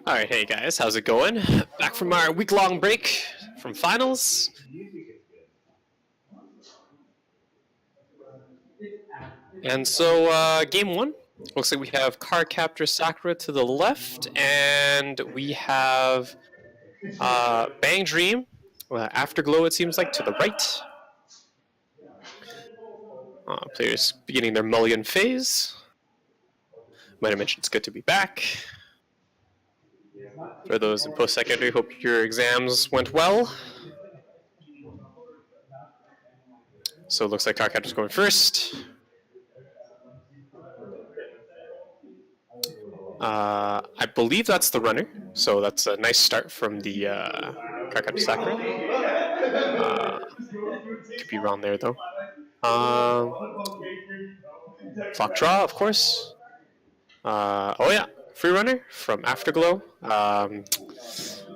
Alright, hey guys, how's it going? Back from our week-long break from finals. And so, game one, looks like we have Cardcaptor Sakura to the left, and we have Bang Dream, Afterglow it seems like, to the right. Players beginning their mulligan phase. Might have mentioned it's good to be back. For those in post-secondary, hope your exams went well. So it looks like Cardcaptor's going first. I believe that's the runner, so that's a nice start from the Cardcaptor Sakura. Could be wrong there, though. Flock draw, of course. Oh yeah, free runner from Afterglow.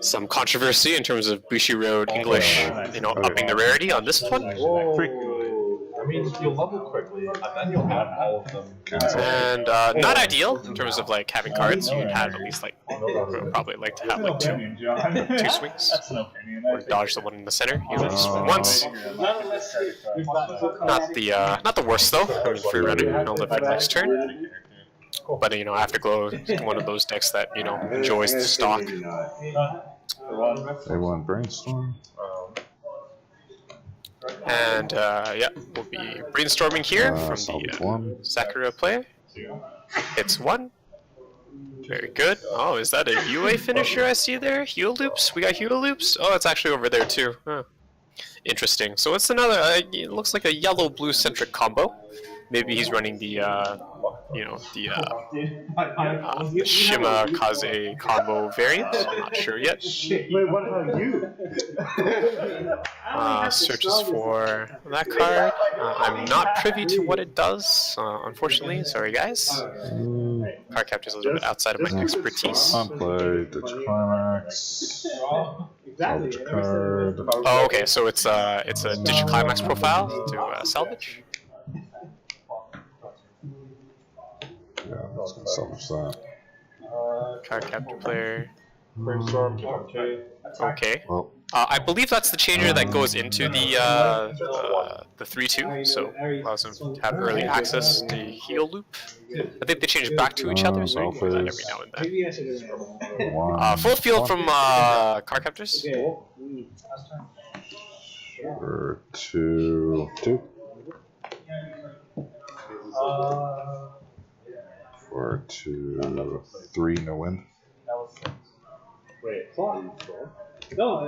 Some controversy in terms of Bushiroad English, upping the rarity on this one. I mean, you'll level quickly, and then you'll have all of them. And not ideal in terms of like having cards. You'd have at least like probably like to have like two swings, or dodge the one in the center. You at least once. Not the worst though. I mean, free runner. I'll live for the next turn. But you know, Afterglow is one of those decks that you know enjoys the stock. They want Brainstorm. And yeah, we'll be brainstorming here from salvage the one. Sakura player. Hits 1. Very good. Oh, is that a UA finisher I see there? Heal loops? We got heal loops? Oh, it's actually over there too. Huh. Interesting. So it's another, it looks like a yellow-blue centric combo. Maybe he's running the, you know, the Shima Kaze combo variant. I'm not sure yet. Wait, what about you? Searches for that card. I'm not privy to what it does, unfortunately. Sorry, guys. Card capture is a little bit outside of my expertise. Unplay, Ditch Climax. Salvage a card. Oh, okay. So it's a Ditch Climax profile to salvage. Yeah, I was gonna salvage that. Card capture player. Brainstorm, Okay. Well, I believe that's the changer that goes into the 3-2, so allows him to have early access to heal loop. I think they change back to each other, so you can do that every now and then. Full field from card captors. for 2/2. For 2/3, no wind. Wait. No.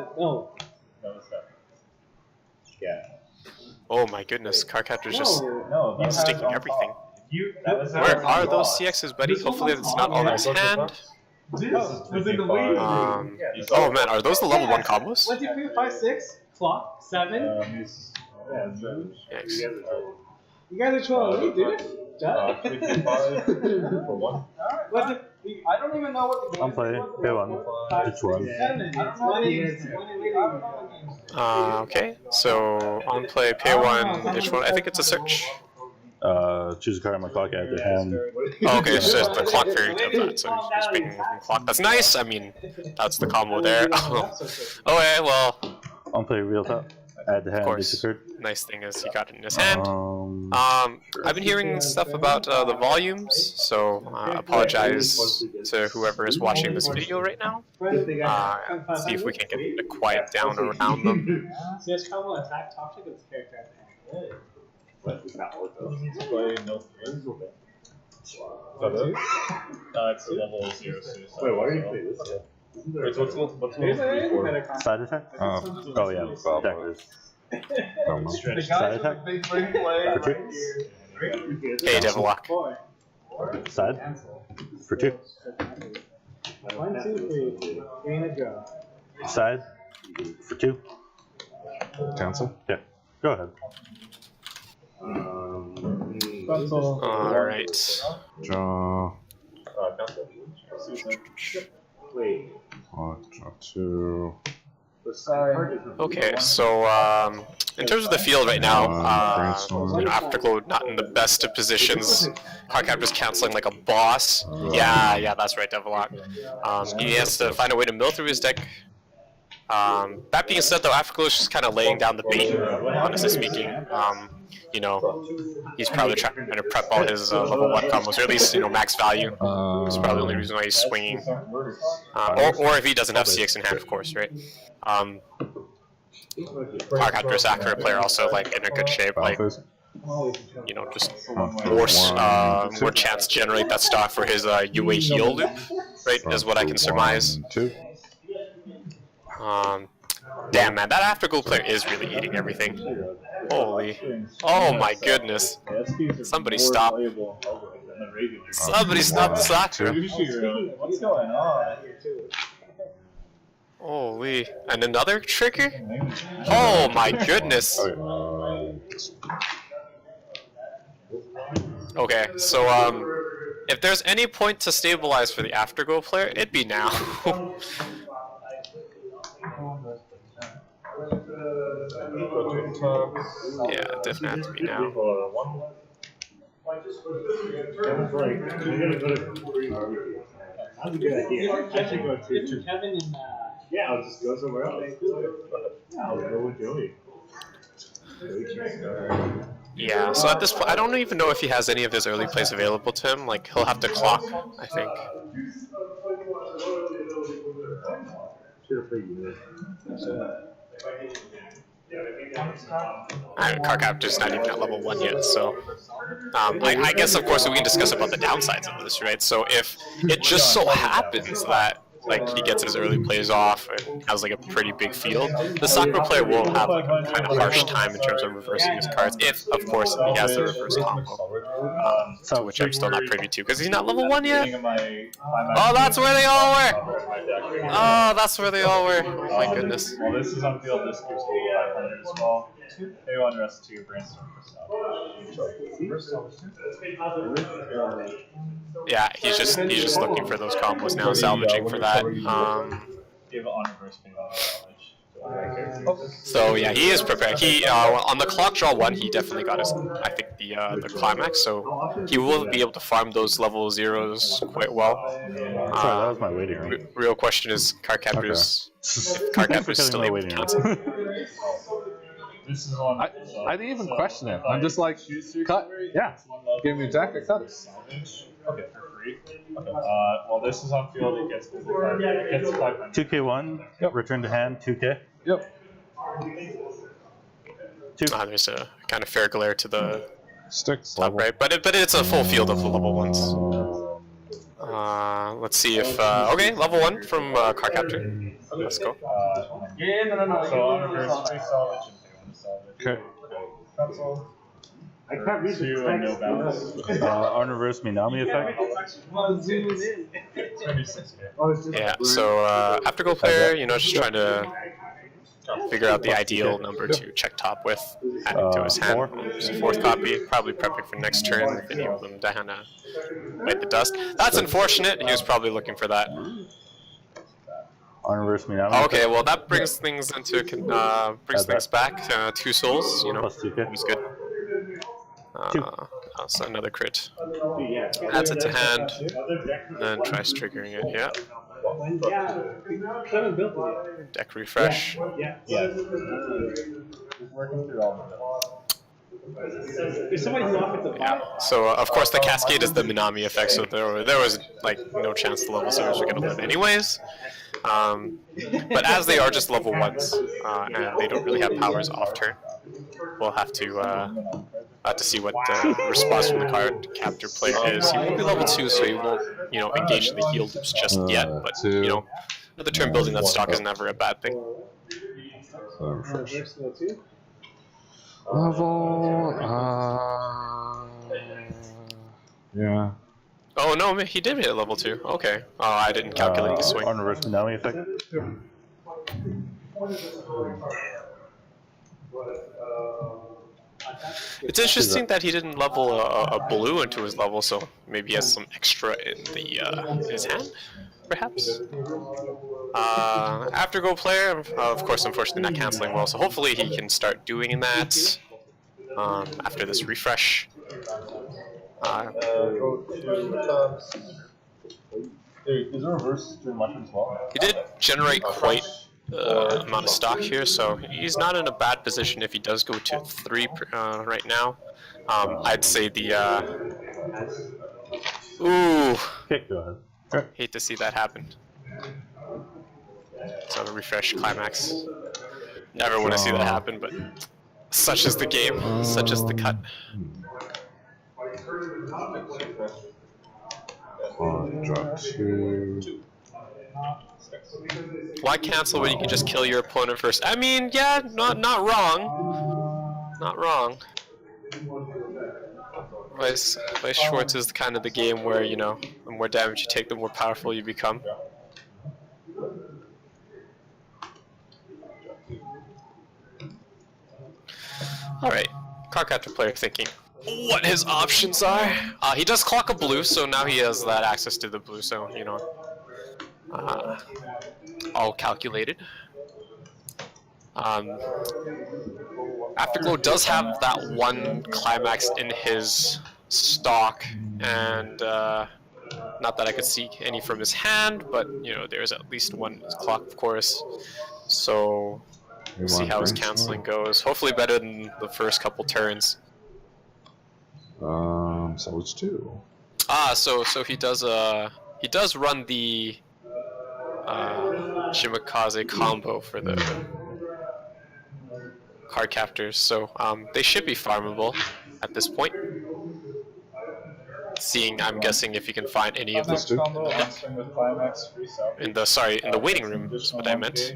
Yeah. Oh my goodness, card captors just sticking everything. Where Where are those CXs, buddy? Hopefully that's not all in his hand. Oh man, are those the level 1 combos? 1, 2, 3, 5, 6, clock, 7. Yikes. You guys are trolling me, dude. I don't even know what the game Unplay, pay 1. Ditch 1. Okay, so on play, pay 1, ditch 1. I think it's a search. Choose a card on my clock after hand. Oh, okay, so it's the clock variant of that. So he's making clock. That's nice. I mean, that's the combo there. Okay, well, Unplay real top. Add the hand, course. ditch a card. nice thing is he got it in his hand. I've been hearing stuff about the volumes, so apologize to whoever is watching this video right now. See if we can get it to quiet down around them. See, it's combo attack top tick of this character. It's level 0. Wait, why are you playing this? Wait, what's level Side attack? Oh yeah, deckers. Side attack? For 2. Hey, Devillock. Side? For 2. 1, 2, 3. Gain a draw. Side? For 2. Cancel? Yeah. Go ahead. Alright. Draw. Wait. Draw 2. Okay, so in terms of the field right now, you know, Afterglow not in the best of positions. Cardcaptor's canceling like a boss. Yeah, that's right, Devillock. He has to find a way to mill through his deck. That being said, though, Afterglow is just kind of laying down the bait, honestly speaking. You know, he's probably trying to prep all his level 1 combos, or at least, you know, max value. It's probably the only reason why he's swinging. Or if he doesn't have CX in hand, of course, right? Cardcaptor Sakura player also, like, in a good shape, like, you know, just more chance to generate that stock for his UA heal loop, right, is what I can surmise. 2. Damn, man, that Afterglow player is really eating everything. Holy. Oh my goodness. Somebody stop. Somebody stop the Sakura. What's going on? Holy. And another trigger? Oh my goodness. Okay, so if there's any point to stabilize for the Afterglow player, it'd be now. Yeah, definitely have to be now. That's a good idea. I should go to Kevin and yeah, I'll just go somewhere else. I'll go with Joey. Yeah, so at this point, I don't even know if he has any of his early plays available to him. Like, he'll have to clock, I think. Card Captor's not even at level 1 yet, so... I guess, of course, we can discuss about the downsides of this, right? So if it just so happens that like he gets his early plays off and has like a pretty big field, the Sakura player will have like a kind of harsh time in terms of reversing his cards, if of course he has the reverse combo, to which I'm still not privy to because he's not level 1 yet. Oh, that's where they all were. Oh, that's where they all were. Oh my goodness. Well, this is on field. This gives me 500 as well. A1 rest 2 brainstorm for stuff. Yeah, he's just looking for those combos now, salvaging for that. So yeah, he is prepared. He on the clock draw 1, he definitely got his, I think, the climax. So he will be able to farm those level 0s quite well. Sorry, that was my waiting room. Real question is Card Captor's if Card Captor's still able to cancel. This is one. I didn't even question it. I'm just like, cut. Yeah. Give me a jack, I cut it. Okay, for free. Okay. Well, this is on field. It gets 500. 2K1. Yep. Return to hand. 2K. Yep. There's a kind of fair glare to the Sticks. top right, but it's a full field of the level 1s. Let's see if okay, level 1 from Card Captor. Let's go. No. So on reverse, free salvage and pay 1 salvage. Okay. I can't read the and no balance. On reverse Minami effect. Yeah, so afterglow player, just trying to figure out the ideal number to check top with, adding to his hand. It's a 4th copy, probably prepping for next turn, enable them to kind of bite the dust. That's unfortunate, he was probably looking for that. On reverse Minami. Okay, well that brings things into things back. 2 souls, Plus 2K. it was good. So another crit. Adds it to hand, and then tries triggering it. Yeah. Deck refresh. Yeah. Working through all of them. Yeah. So of course the cascade is the Minami effect. So there was like no chance the level 0s were gonna live anyways. But as they are just level 1s and they don't really have powers off turn, we'll have to see what the response from the Card Captor player is. He won't be level 2, so he won't, engage in the heal loops just yet. But another turn building that stock is never a bad thing. Level. Yeah. Oh no, he did hit level 2. Okay. Oh, I didn't calculate the swing. On reverse Minami effect. It's interesting that he didn't level a blue into his level, so maybe he has some extra in his hand, perhaps. Afterglow player, of course, unfortunately not canceling well, so hopefully he can start doing that after this refresh. Is there reverse doing mushrooms as well? He did generate quite amount of stock here, so he's not in a bad position if he does go to 3 right now. I'd say the ooh, Okay, go ahead. hate to see that happen. So the refresh climax. Never want to see that happen, but such is the game, such is the cut. Drop 2. Why cancel when you can just kill your opponent first? I mean, yeah, not wrong. Not wrong. Weiss Schwarz is kind of the game where, the more damage you take, the more powerful you become. Alright, Card Captor player thinking what his options are. He does clock a blue, so now he has that access to the blue, so, all calculated. Afterglow does have that 1 climax in his stock, and not that I could see any from his hand, but there's at least 1 in his clock, of course. So we'll see how his canceling goes. Hopefully better than the first couple turns. So it's 2. Ah, so he does run the Shimakaze combo for the card captors, so they should be farmable at this point. Seeing, I'm guessing if you can find any of them in the waiting room is what I meant.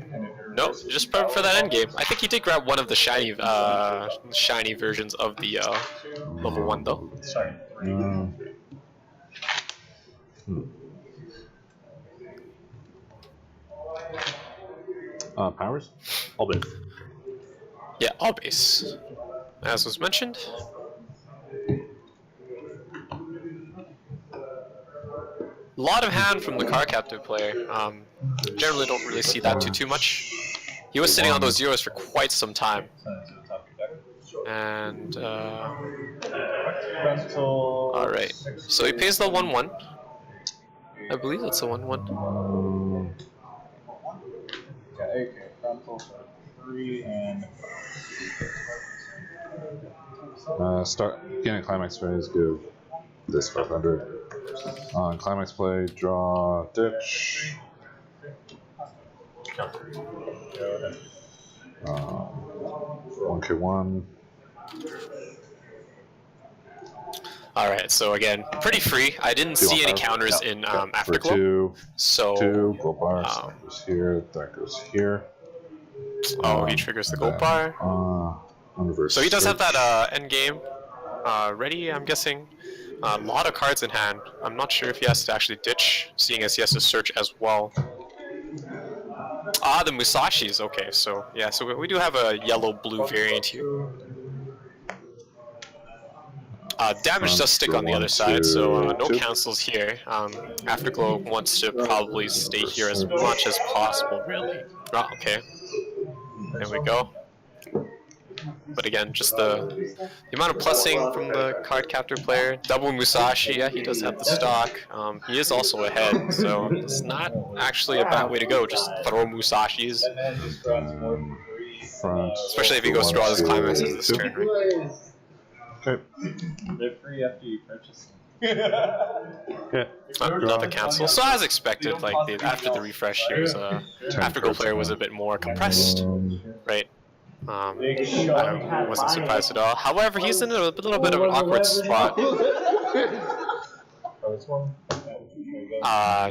No, just for that end game. I think he did grab one of the shiny versions of the level 1 though. Sorry. Powers? All base. Yeah, all base, as was mentioned. A lot of hand from the car captive player. Generally don't really see that too much. He was sitting on those zeros for quite some time. And alright. So he pays the 1-1. I believe that's a 1-1. Okay, three and Start beginning climax phase, give this 500. On climax play, draw ditch. 1k1. Alright, so again, pretty free. I didn't see any counters in Afterglow. 2. So 2, gold bar, so that goes here, that goes here. Oh, he triggers the gold bar. So he does have that end game ready, I'm guessing. A lot of cards in hand. I'm not sure if he has to actually ditch, seeing as he has to search as well. Ah, the Musashis. Okay, so yeah, so we do have a yellow-blue variant here. Damage does stick on the other side, so no cancels here. Afterglow wants to probably stay here as much as possible, really. Oh, okay. There we go. But again, just the amount of plussing from the card captor player. Double Musashi, yeah, he does have the stock. He is also ahead, so it's not actually a bad way to go. Just throw Musashis. Especially if he goes draw his climaxes this turn, right? Okay. they're free after you purchase them. Yeah. Not the cancel. So as expected, like after the refresh, he was Afterglow player was a bit more compressed, right? I wasn't surprised at all. However, he's in a little bit of an awkward spot.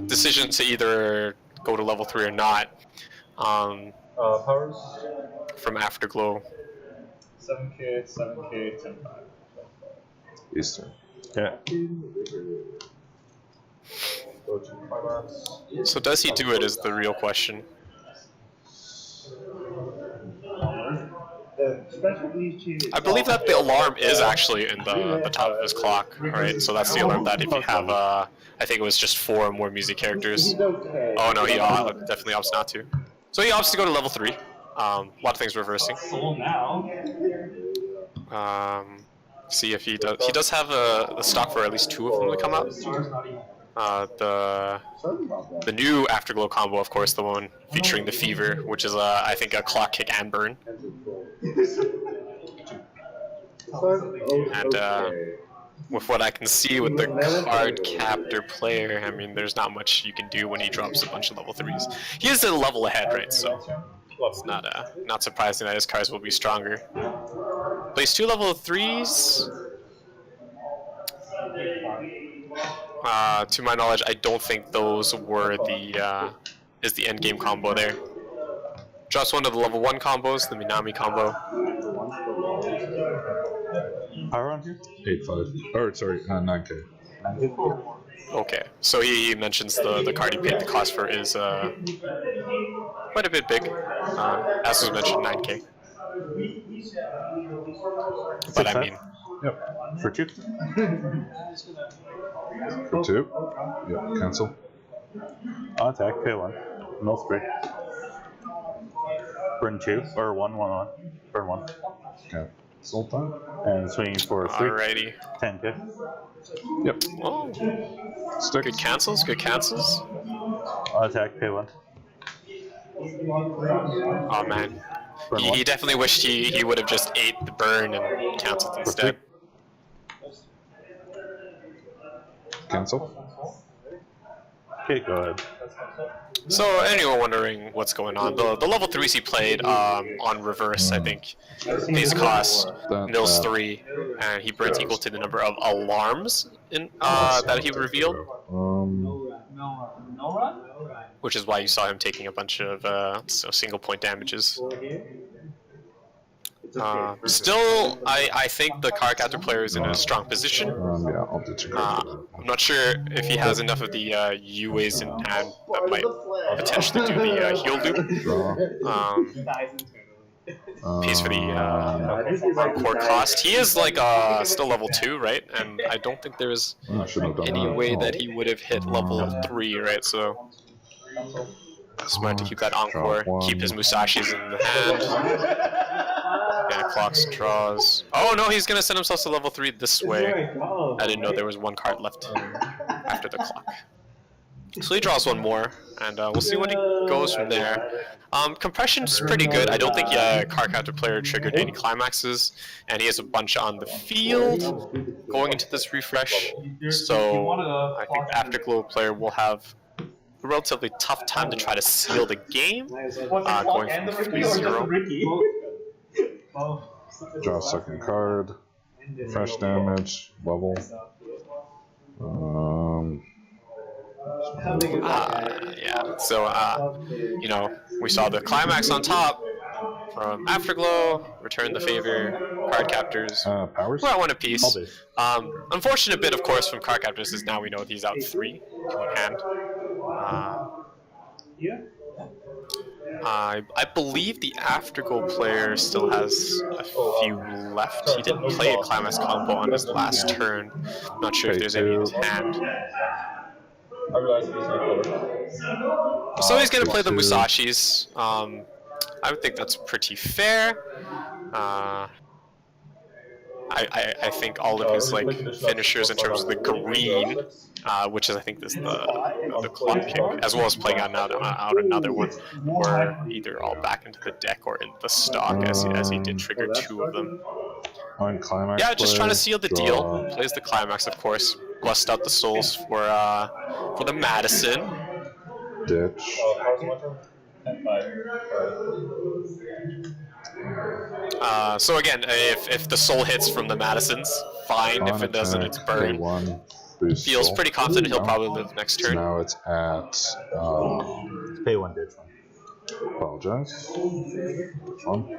Decision to either go to level 3 or not. Powers? From Afterglow. 7k, 7k, 10-5. Eastern. Yeah. So does he do it is the real question. I believe that the alarm is actually in the top of his clock, right? So that's the alarm that if you have, I think it was just 4 more music characters. Oh no, he definitely opts not to. So he opts to go to level 3. A lot of things reversing. See if he does. He does have the stock for at least 2 of them to come out. The new Afterglow combo, of course, the one featuring the Fever, which is I think a clock kick and burn. And with what I can see with the card captor player, I mean, there's not much you can do when he drops a bunch of level 3s. He is a level ahead, right? So it's not surprising that his cards will be stronger. Plays 2 level 3s. To my knowledge, I don't think those were the end game combo there. Drops one of the level 1 combos, the Minami combo. Power on you? 8-5. Or sorry, 9k. Okay, so he mentions the card he paid the cost for is quite a bit big. As was mentioned, 9k. But I mean, Yep. For 2? For 2. Yep, cancel. I'll attack, pay 1. Mill 3. Burn 2, or 1, 1, 1. Burn 1. Okay. Sultan. And swinging for 3. alrighty. 10k. Yep. Oh, Stick. good cancels, good cancels. I'll attack, pay 1. Oh man. Burn He 1. definitely wished he would have just ate the burn and canceled instead. Cancel. Okay, go ahead. So anyone wondering what's going on, the level 3s he played on reverse, I think, pays cost, mills 3, and he burns equal to the number of alarms that he revealed, which is why you saw him taking a bunch of single point damages. Still, I think the card captor player is in a strong position. Yeah, I'll do 2 cards. I'm not sure if he has enough of the U-ways in hand that might potentially do the heal loop. Pays for the core cost. He is like still level 2, right? And I don't think there's any way that he would have hit level 3, right? So smart to keep that encore, keep his Musashis in the hand. Yeah, clocks, draws. Oh no, he's gonna send himself to level 3 this way. I didn't know there was 1 card left after the clock. So he draws 1 more, and we'll see what he goes from there. Compression's pretty good. I don't think card captor player triggered any climaxes, and he has a bunch on the field going into this refresh. So I think the Afterglow player will have a relatively tough time to try to seal the game, going from 3-0. Draw a 2nd card. Fresh damage. Level. Yeah, so, you know, we saw the climax on top from Afterglow, return the favor, card captors. Powers? We're at 1 apiece. Unfortunate bit, of course, from card captors is now we know he's out 3 to in hand. I believe the Afterglow player still has a few left. He didn't play a climax combo on his last turn. Not sure if there's any in his hand. So he's going to play the Musashis. I would think that's pretty fair. I think all of his finishers in terms of the green, which is I think this the clock kick, as well as playing out another one, were either all back into the deck or in the stock as he did trigger 2 of them. Climax Yeah, just trying to seal the deal. Plays the climax, of course. Bust out the souls for the Madison. Ditch. So again, if the soul hits from the Madisons, fine. If it doesn't, it's burn. Feels pretty confident he'll probably live next turn. Now it's at. Pay 1, ditch 1. Apologize. Which one?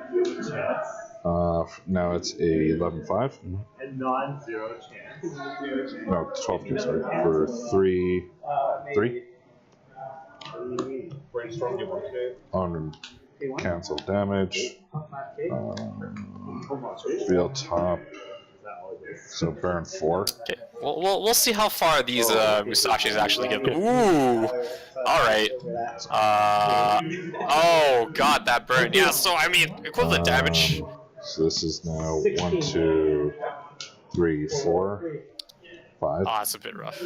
Now it's a 11-5. And non-zero chance. No, 12 2, sorry. For 3. 3. Brainstorm, you want to On cancel damage. Real top. So burn 4. Okay, we'll see how far these Musashis actually get. Ooh, all right. Oh god, that burn. Yeah, so I mean equivalent damage. So this is now 1, 2, 3, 4, 5. Oh, that's a bit rough.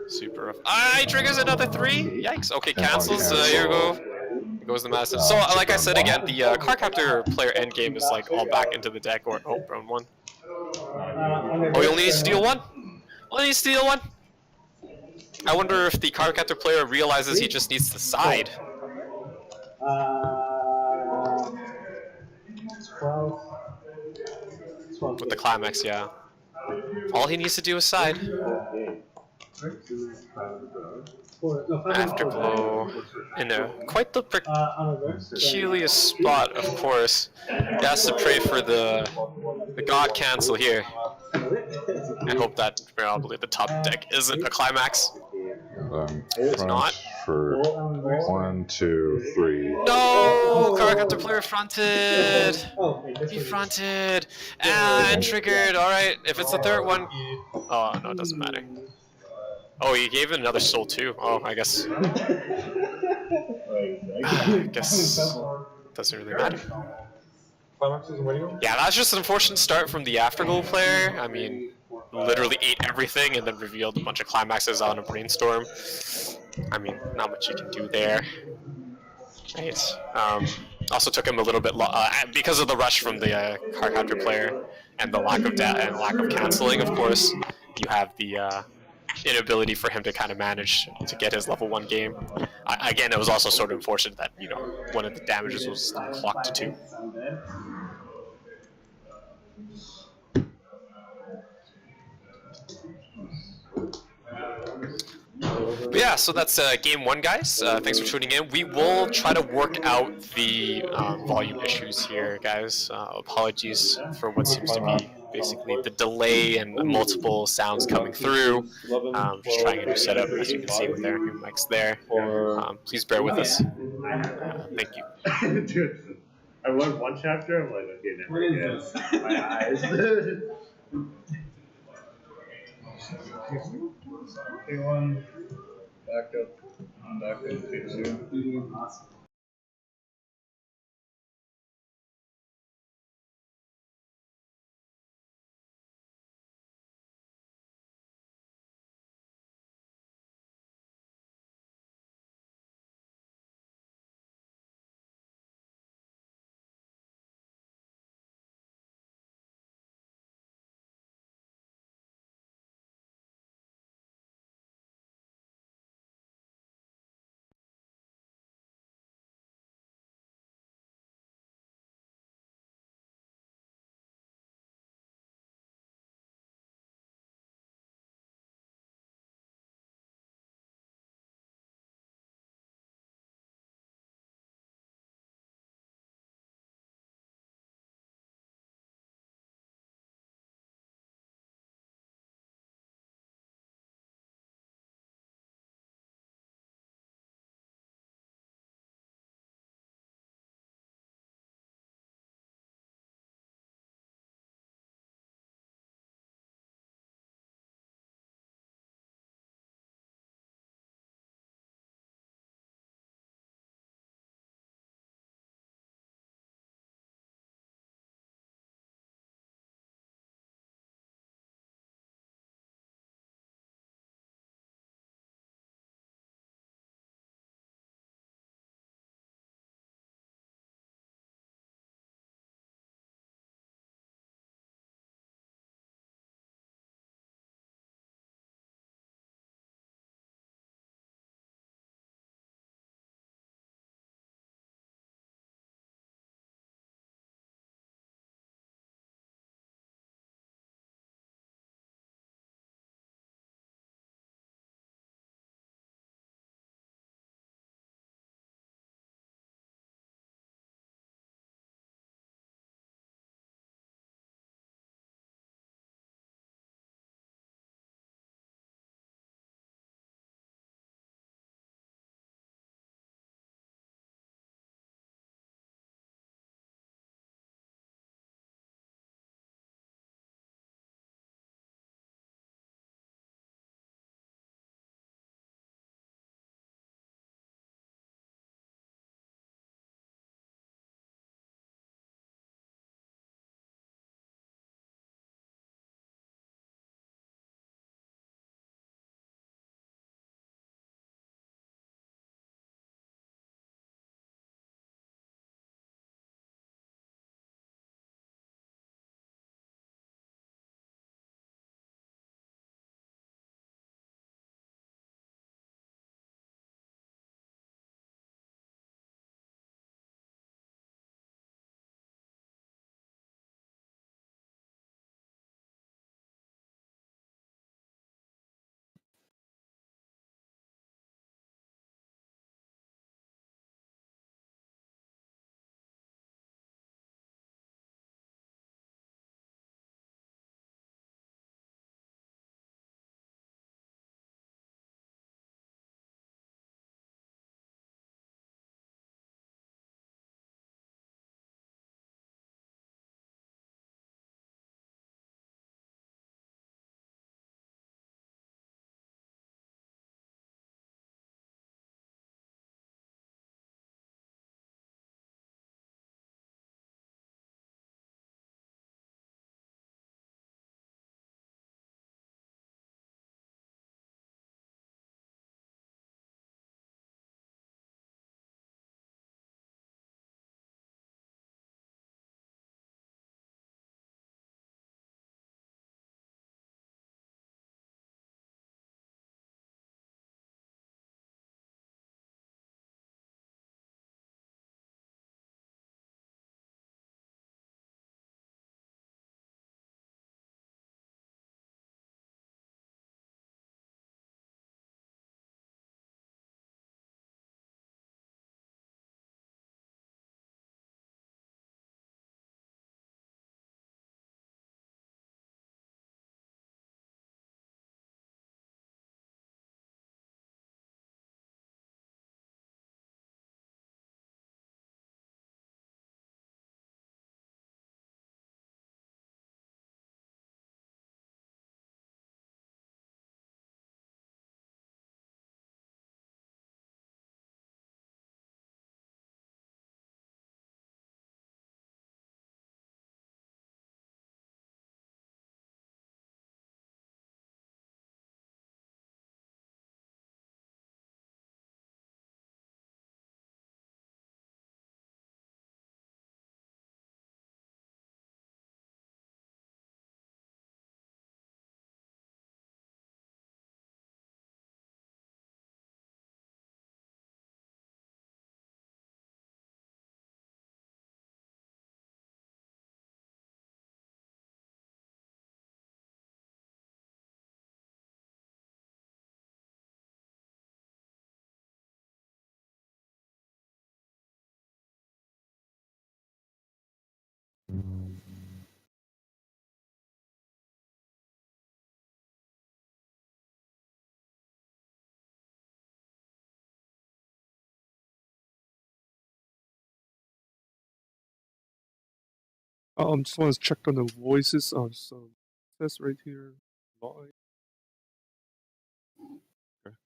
Super rough. He triggers another 3. Yikes. Okay, cancels. Here we go. Here goes the Madison. So, like I said again, the card captor player endgame is like all back into the deck. Or burn 1. Oh, he only needs to deal 1. Only needs to deal 1. I wonder if the card captor player realizes he just needs to side. With the climax, yeah. All he needs to do is side. Afterglow in quite the peculiar spot, of course. He has to pray for the god cancel here. And hope that probably the top deck isn't a climax. It's not. For 1, 2, 3. No! Card captor player fronted! He fronted! And triggered, alright. If it's the 3rd one... Oh, no, it doesn't matter. Oh, he gave it another soul too. Oh, I guess... doesn't really matter. Yeah, that's just an unfortunate start from the Afterglow player. I mean, literally ate everything and then revealed a bunch of climaxes on a brainstorm. I mean, not much you can do there. Right. Also took him a little bit because of the rush from the card captor player. and the lack of and lack of canceling, of course, you have the inability for him to kind of manage to get his level 1 game. Again, it was also sort of unfortunate that one of the damages was clocked to 2. But yeah, so that's game 1, guys. Thanks for tuning in. We will try to work out the volume issues here, guys. Apologies for what seems to be basically the delay and multiple sounds coming through. Just trying a new setup, as you can see with our new mics there. Please bear with us. Thank you. Dude, I learned one chapter. I'm like, okay, never again. My eyes. K1, back up, K2. Just want to check on the voices. So it says right here. Live. Okay.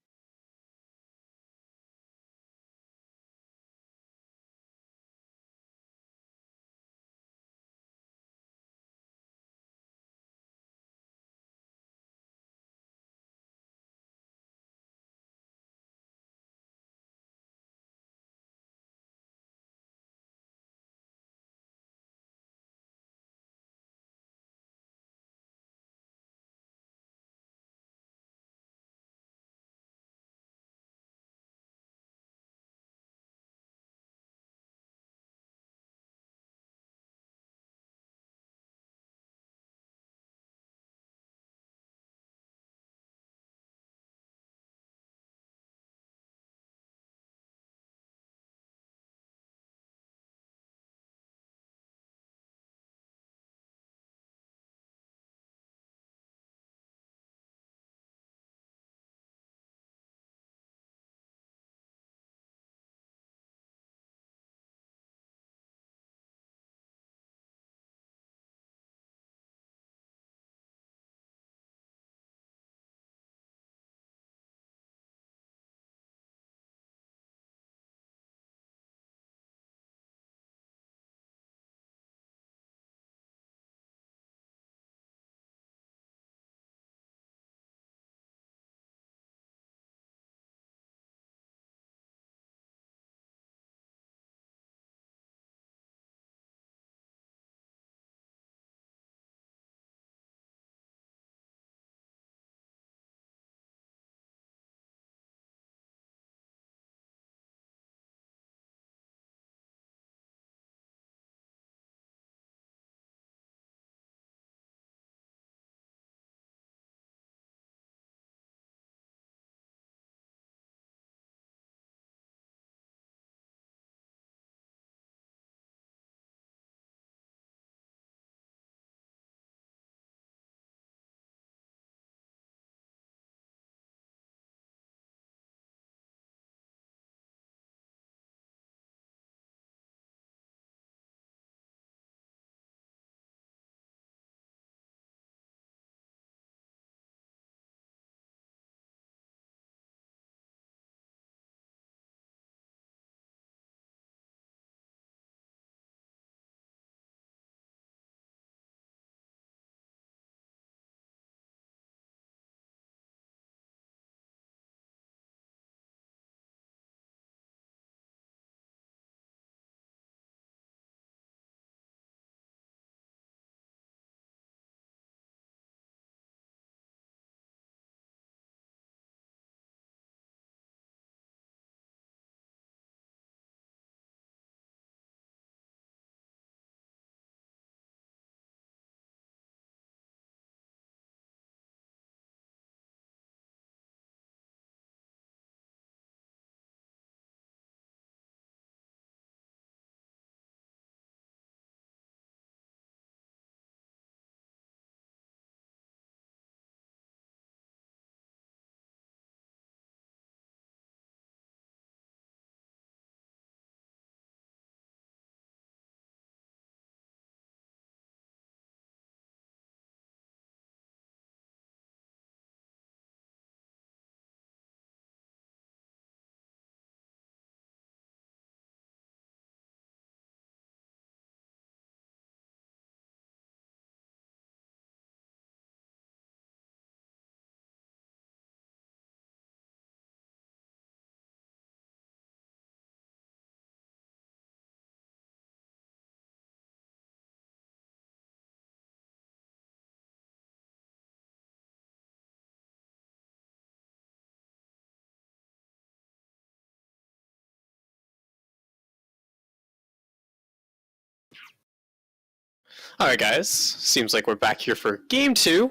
All right, guys. Seems like we're back here for game 2.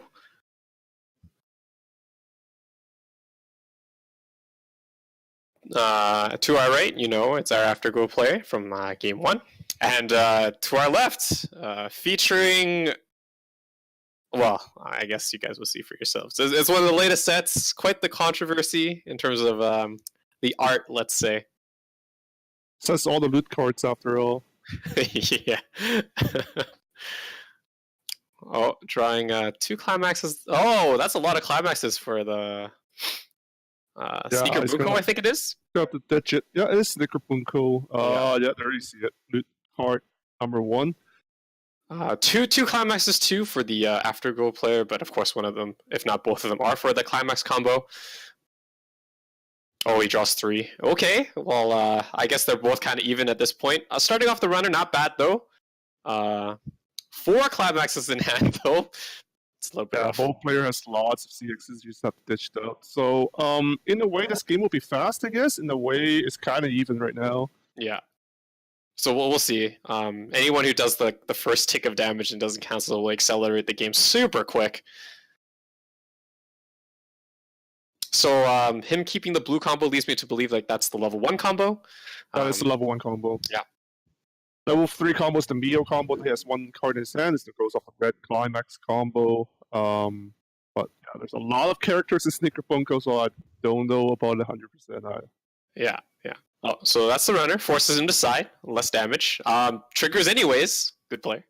To our right, it's our afterglow play from game 1. And to our left, featuring, well, I guess you guys will see for yourselves. It's one of the latest sets, quite the controversy in terms of the art, let's say. Says all the loot cards after all. Yeah. Oh, drawing 2 climaxes. Oh, that's a lot of climaxes for the Sneaker it's Bunko, gonna- I think it is. Got to ditch it. Yeah, it is Snicker Bunko. Yeah, there you see it. Loot card number 1. Two climaxes too for the Afterglow player, but of course one of them, if not both of them, are for the climax combo. Oh, he draws 3. Okay, well, I guess they're both kind of even at this point. Starting off the runner, not bad though. 4 climaxes in hand though. It's a little bit rough. Both player has lots of CXs. You just have to ditch it out. So, in a way, this game will be fast, I guess. In a way, it's kind of even right now. Yeah. So we'll see. Anyone who does the first tick of damage and doesn't cancel will accelerate the game super quick. So him keeping the blue combo leads me to believe like that's the level 1 combo. That is the level 1 combo. Yeah. Level 3 combo is the Mio combo. He has 1 card in his hand. It goes off a red climax combo. But yeah, there's a lot of characters in Sneaker Bunko, so I don't know about 100%. Yeah. Oh, so that's the runner. Forces him to side. Less damage. Triggers anyways. Good play.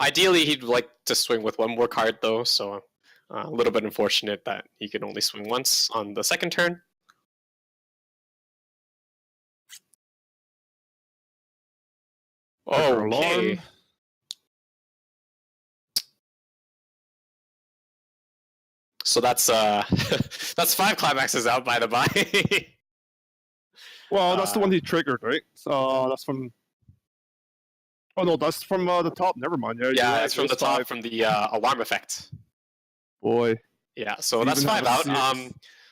Ideally, he'd like to swing with 1 more card though, so a little bit unfortunate that he can only swing once on the second turn. Okay. So that's that's 5 climaxes out by the by. Well, that's the one he triggered, right? So that's from. Oh no, that's from the top. Never mind. Yeah, it's from the top, from the alarm effect. Boy. Yeah, so that's 5 out.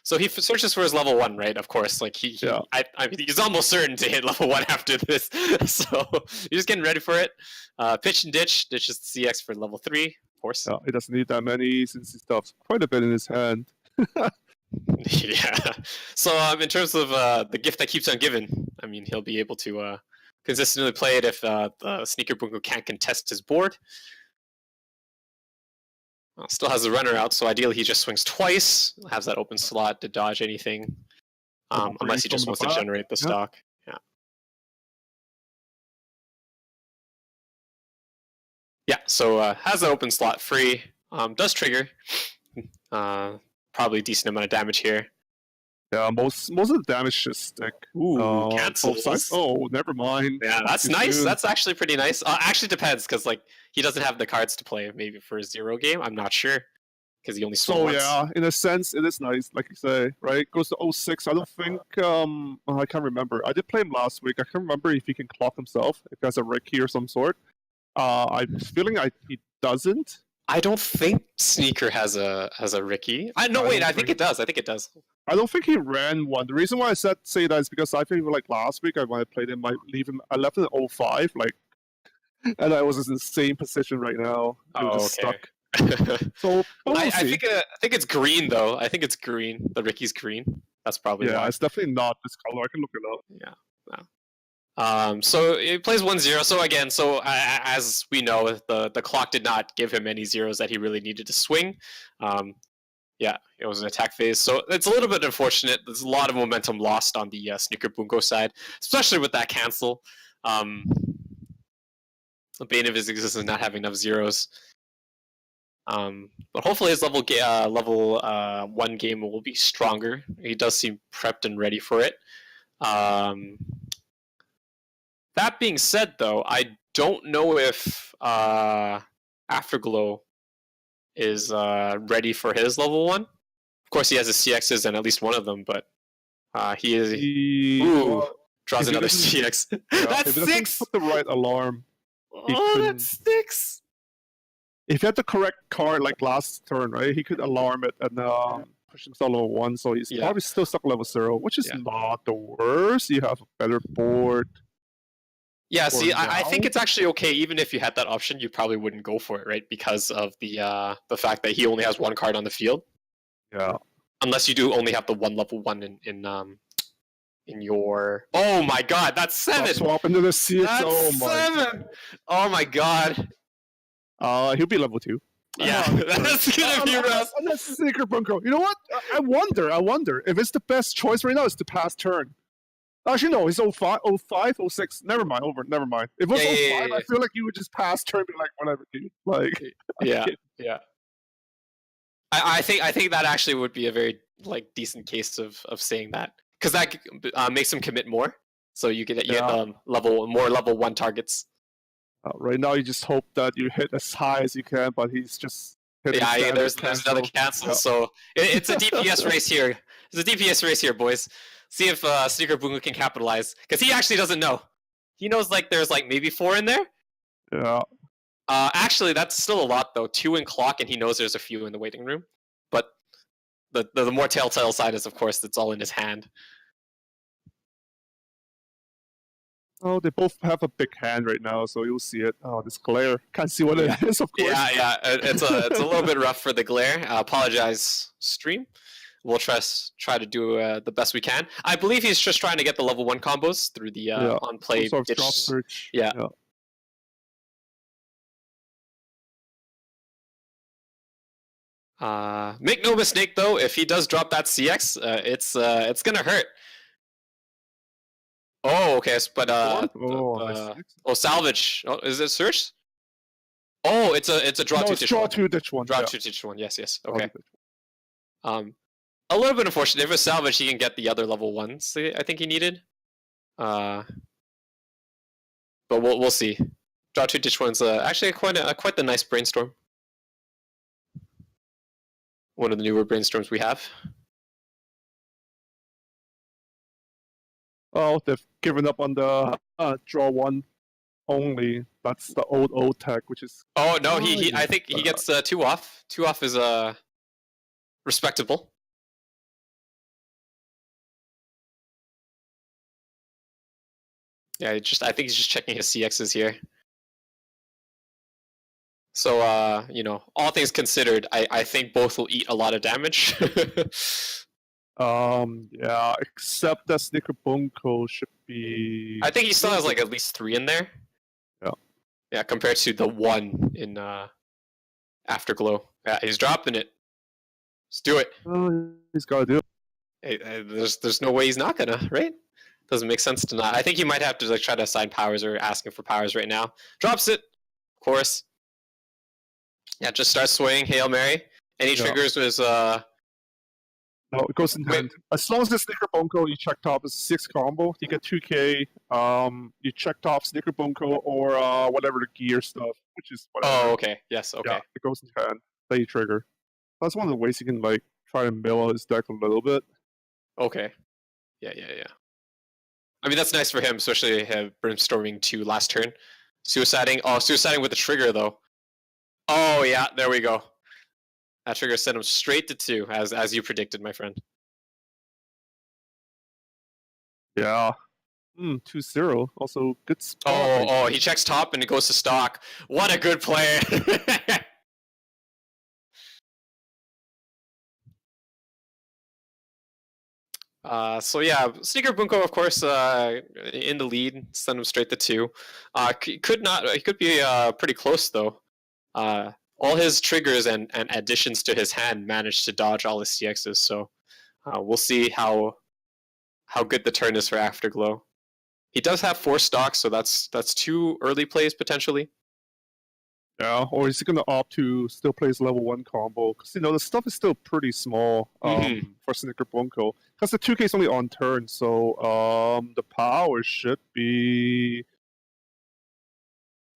So he searches for his level 1, right? Of course, like I mean, he's almost certain to hit level 1 after this. So he's just getting ready for it. Pitch and ditch. Ditches the CX for level 3, of course. Yeah, he doesn't need that many since he stuffs quite a bit in his hand. Yeah. So in terms of the gift that keeps on giving, I mean, he'll be able to consistently play it if the Sneaker Bunko can't contest his board. Still has the runner out, so ideally he just swings twice, has that open slot to dodge anything, unless he just wants to generate the stock. Yeah. Yeah, so has an open slot free, does trigger, probably a decent amount of damage here. Yeah, most of the damage should stick. Ooh, cancels. Oh, never mind. Yeah, that's nice. That's actually pretty nice. Actually depends, because like he doesn't have the cards to play maybe for a 0 game. I'm not sure, because he only swung once. Yeah, in a sense, it is nice, like you say, right? Goes to 06. I don't think, I can't remember. I did play him last week. I can't remember if he can clock himself, if he has a Ricky or some sort. I'm feeling he doesn't. I don't think Sneaker has a Ricky. I think it does. I think it does. I don't think he ran one. The reason why I say that is because I think like last week when I played him, I left him at 05, like, and I was in the same position right now. I was just stuck. So I think it's green though. I think it's green. The Ricky's green. That's probably why. It's definitely not this color. I can look it up. Yeah. So it plays 1-0. So again, as we know, the clock did not give him any zeros that he really needed to swing. Yeah, it was an attack phase, so it's a little bit unfortunate. There's a lot of momentum lost on the Sneaker Bunko side, especially with that cancel. The bane of his existence not having enough zeros. But hopefully his level 1 game will be stronger. He does seem prepped and ready for it. That being said, though, I don't know if Afterglow is ready for his level 1. Of course, he has his CXs and at least one of them, but he is. Draws another CX. That's 6. Put the right alarm. That's 6. If he had the correct card, like last turn, right, he could alarm it and push himself level 1. So he's probably still stuck level 0, which is not the worst. You have a better board. Yeah, see, I think it's actually okay. Even if you had that option, you probably wouldn't go for it, right? Because of the fact that he only has 1 card on the field. Yeah. Unless you do only have the one level 1 in your. Oh my God, that's 7. Swap into the CX. That's 7. Oh my God. He'll be level 2. Yeah, that's gonna be rough. That's Sneaker Bunko. You know what? I wonder if it's the best choice right now. It's the pass turn. Actually, no, it's 05, 05, 06. Never mind, Never mind. If it was Yeah, 05, I feel like you would just pass turn and be like, whatever, dude. Like, yeah, yeah. I think that actually would be a very like decent case of saying that, because that makes him commit more. So you get more level 1 targets. Right now, you just hope that you hit as high as you can, but he's just hitting There's another cancel. Yeah. So it's a DPS race here. It's a DPS race here, boys. See if Sneaker Bunga can capitalize, because he actually doesn't know. He knows like there's like maybe 4 in there. Yeah. Actually, that's still a lot though. 2 in clock, and he knows there's a few in the waiting room. But the more telltale side is, of course, it's all in his hand. Oh, they both have a big hand right now, so you'll see it. Oh, this glare. Can't see what it is, of course. Yeah. It's a little bit rough for the glare. Apologize, stream. We'll try to do the best we can. I believe he's just trying to get the level 1 combos through the on-play sort of ditch. drop search. Yeah. Make no mistake though, if he does drop that CX, it's gonna hurt. Oh, okay, but salvage. Oh, is it search? Oh, it's a draw two ditch draw one. two ditch one. Draw two ditch one. Yes. Okay. A little bit unfortunate. If it's salvage, he can get the other level 1s. I think he needed. But we'll see. Draw two ditch one's actually quite the nice brainstorm. One of the newer brainstorms we have. Oh, they've given up on the draw 1 only. That's the old tech, which is. Oh no, I think he gets 2 off. 2 off is respectable. Yeah, I think he's just checking his CXs here. So all things considered, I think both will eat a lot of damage. Yeah, except that Sneaker Bunko should be. I think he still has like at least 3 in there. Yeah. Yeah, compared to the 1 in Afterglow. Yeah, he's dropping it. Let's do it. He's gotta do it. Hey, there's no way he's not gonna, right? Doesn't make sense to not. I think he might have to like try to assign powers or asking for powers right now. Drops it, of course. Yeah, just starts swaying Hail Mary. Any triggers was No, it goes in hand. As long as the Sneaker Bunko you check top is 6 combo, you get 2k. You check top Sneaker Bunko or whatever the gear stuff, which is whatever. Oh, okay. Yes, okay. Yeah, it goes in hand. Then you trigger. That's one of the ways you can like try to mill his deck a little bit. Okay. Yeah. I mean, that's nice for him, especially brainstorming 2 last turn. Suiciding. Oh, suiciding with the trigger though. Oh yeah, there we go. That trigger sent him straight to 2, as you predicted, my friend. Yeah. 2-0. Also good spot. Oh, he checks top and it goes to stock. What a good player. So yeah, Sneaker Bunko, of course, in the lead, send him straight to 2. He could be pretty close though. All his triggers and additions to his hand managed to dodge all his CXs, so we'll see how good the turn is for Afterglow. He does have 4 stocks, so that's 2 early plays potentially. Yeah, or is he going to opt to still play his level 1 combo? Because, the stuff is still pretty small for Sneaker Bunko. Because the 2k is only on turn, so the power should be...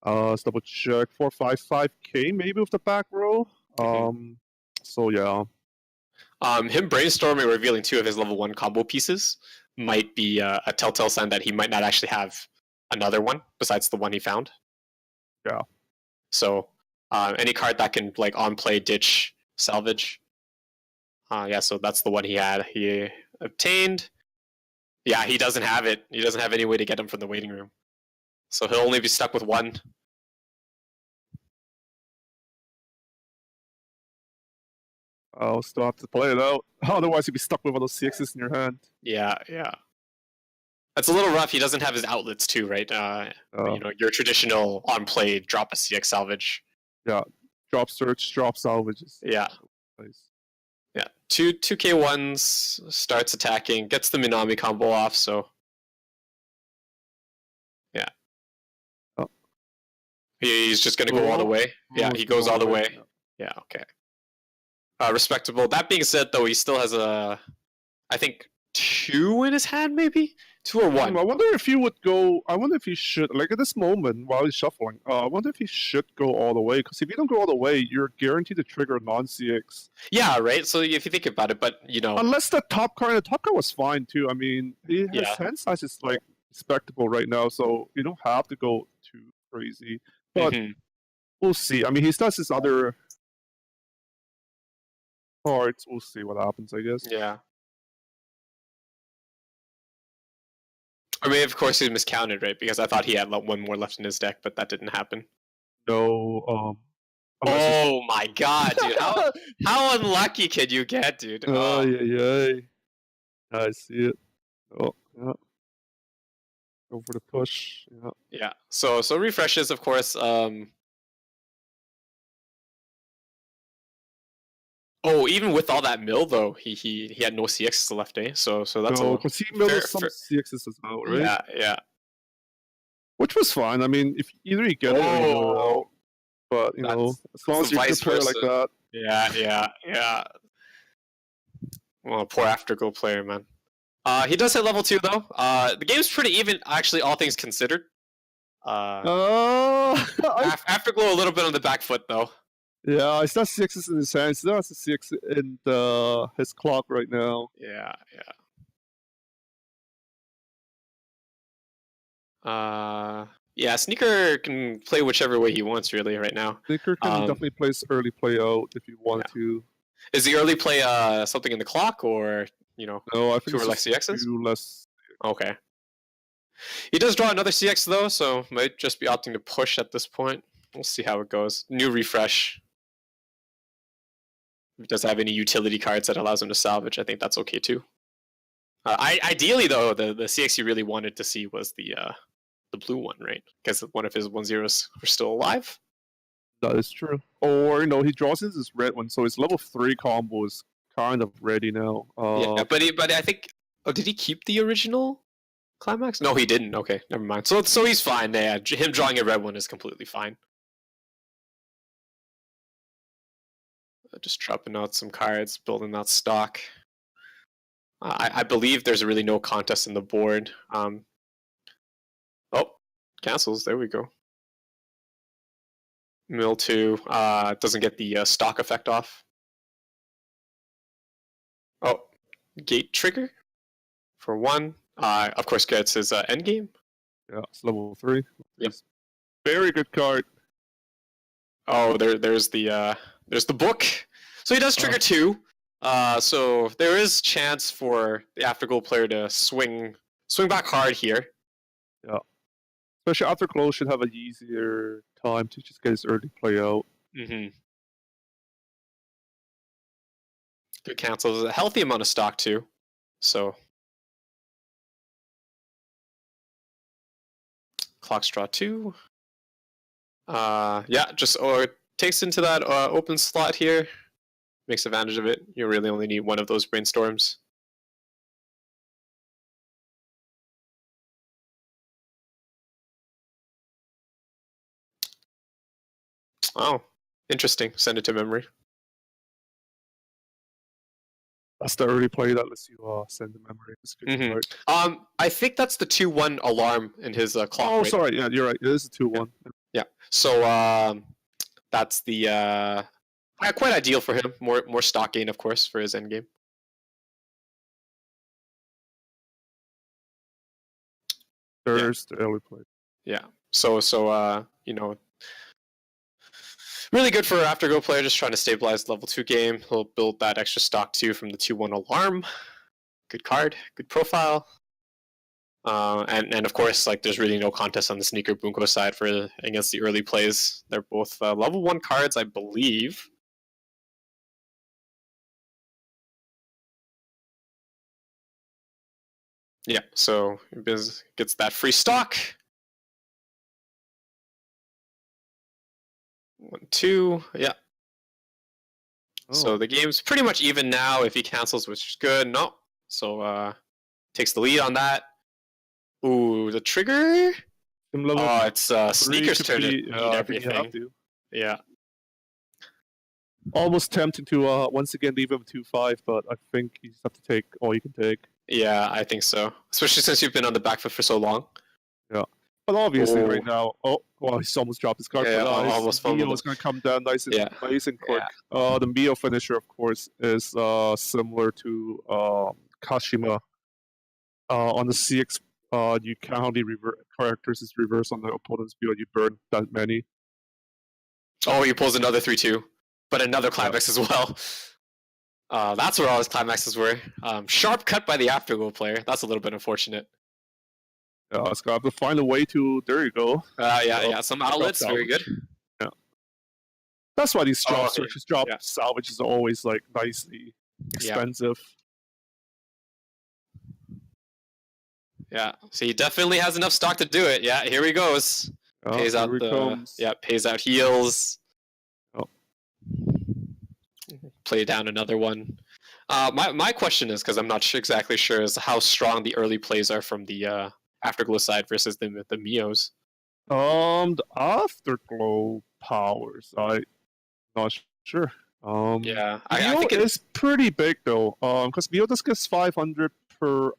let's double check. 455k maybe with the back row. So, yeah. Him brainstorming revealing 2 of his level 1 combo pieces might be a telltale sign that he might not actually have another one besides the one he found. Yeah. So any card that can like on play ditch salvage. Yeah, so that's the one he obtained. Yeah, he doesn't have it. He doesn't have any way to get him from the waiting room. So he'll only be stuck with 1. I'll still have to play it out. Otherwise you'll be stuck with all those CXs in your hand. Yeah. That's a little rough. He doesn't have his outlets too, right? Your traditional on-play drop a CX salvage. Yeah, drop search, drop salvages. Yeah. Nice. Yeah, 2k1s, starts attacking, gets the Minami combo off, so He's just gonna go all the way. Yeah, he goes all the way. Yeah. Yeah, okay. Respectable. That being said, though, he still has I think 2 in his hand, maybe 2 or 1. I wonder if he would go. I wonder if he should, like at this moment while he's shuffling. I wonder if he should go all the way. Because if you don't go all the way, you're guaranteed to trigger a non-CX. Yeah, right. So if you think about it, but Unless the top card was fine too. I mean, his hand size is like respectable right now, so you don't have to go too crazy. But we'll see. I mean, he does his other cards. We'll see what happens, I guess. Yeah. I mean, of course, he miscounted, right? Because I thought he had 1 more left in his deck, but that didn't happen. No. Oh my god, dude! How unlucky can you get, dude? Oh, yeah. I see it. Oh, yeah. Go for the push. Yeah. Yeah. So refreshes, of course. Oh, even with all that mill though, he had no CXs left, eh? So that's because he milled some CXs as well, right? Yeah. Which was fine. I mean, if either you get it or you mill it out. But as long as you're a good player like that. Yeah. Well, poor Afterglow player, man. He does hit level 2 though. The game's pretty even, actually, all things considered. Afterglow a little bit on the back foot though. Yeah, it's not CXs in his hand. It's not a CX in his clock right now. Yeah. Yeah, Sneaker can play whichever way he wants, really, right now. Sneaker can definitely play early play out if you want to. Is the early play something in the clock, or No, I think 2 or less CXs? 2 less. Okay. He does draw another CX though, so might just be opting to push at this point. We'll see how it goes. New refresh. If he doesn't have any utility cards that allows him to salvage, I think that's okay too. Ideally though, the CX he really wanted to see was the blue one, right? Because one of his 1/0s were still alive. That is true. Or he draws in his red one, so his level 3 combo is kind of ready now. Yeah, but I think. Oh, did he keep the original climax? No, he didn't. Okay, never mind. So he's fine. Yeah, him drawing a red one is completely fine. Just dropping out some cards, building that stock. I believe there's really no contest in the board. Oh, cancels. There we go. Mill 2 doesn't get the stock effect off. Oh, gate trigger for 1. Of course, gets his endgame. Yeah, it's level 3. Yep. Very good card. Oh, there's the book. So he does trigger 2. So there is chance for the Afterglow player to swing back hard here. Yeah. Especially Afterglow should have an easier time to just get his early play out. Good cancels. A healthy amount of stock too. So clocks draw 2. Yeah, just takes into that open slot here. Makes advantage of it. You really only need one of those brainstorms. Oh, interesting. Send it to memory. That's the early play that lets you send the memory. It's good I think that's the 2-1 alarm in his clock. Oh, right? sorry. Yeah, you're right. It is a 2-1. Yeah. So that's the quite ideal for him. More stock gain, of course, for his endgame. There's the early play. Yeah. So really good for Afterglow player just trying to stabilize level 2 game. He'll build that extra stock too from the 2-1 alarm. Good card, good profile. And of course, like there's really no contest on the Sneaker Bunko side for against the early plays. They're both level 1 cards, I believe. Yeah, so Biz gets that free stock. 1, 2, yeah. Oh. So the game's pretty much even now if he cancels, which is good. No, so takes the lead on that. Ooh, the trigger? Sim level Oh, it's 3 sneakers could turn to be, eat I think you have everything. to. Yeah. Almost tempting to once again leave him 2-5, but I think you just have to take all you can take. Yeah, I think so. Especially since you've been on the back foot for so long. Yeah. But obviously, Oh. right now, he's almost dropped his card. Yeah, but his almost Mio fumbled is going to come down nice and Yeah. quick. The Mio finisher, of course, is similar to Kashima. On the CX, you can't only characters is reverse on the opponent's build. You burn that many. Oh, he pulls another 3-2, but another climax as well. That's where all his climaxes were. Sharp cut by the Afterglow player. That's a little bit unfortunate. It's got to find a way to. There you go. Yeah. Some outlets, very good. Yeah. That's why these drop Okay. searches, salvage is always like nicely expensive. Yeah. So he definitely has enough stock to do it. Yeah, here he goes. Pays out pays out heals. Oh. Play down another one. My question is, because I'm not exactly sure, is how strong the early plays are from the Afterglow side versus the Mios. The Afterglow powers, I'm not sure. Yeah, I think it's pretty big though. Because Mio just gets 500 per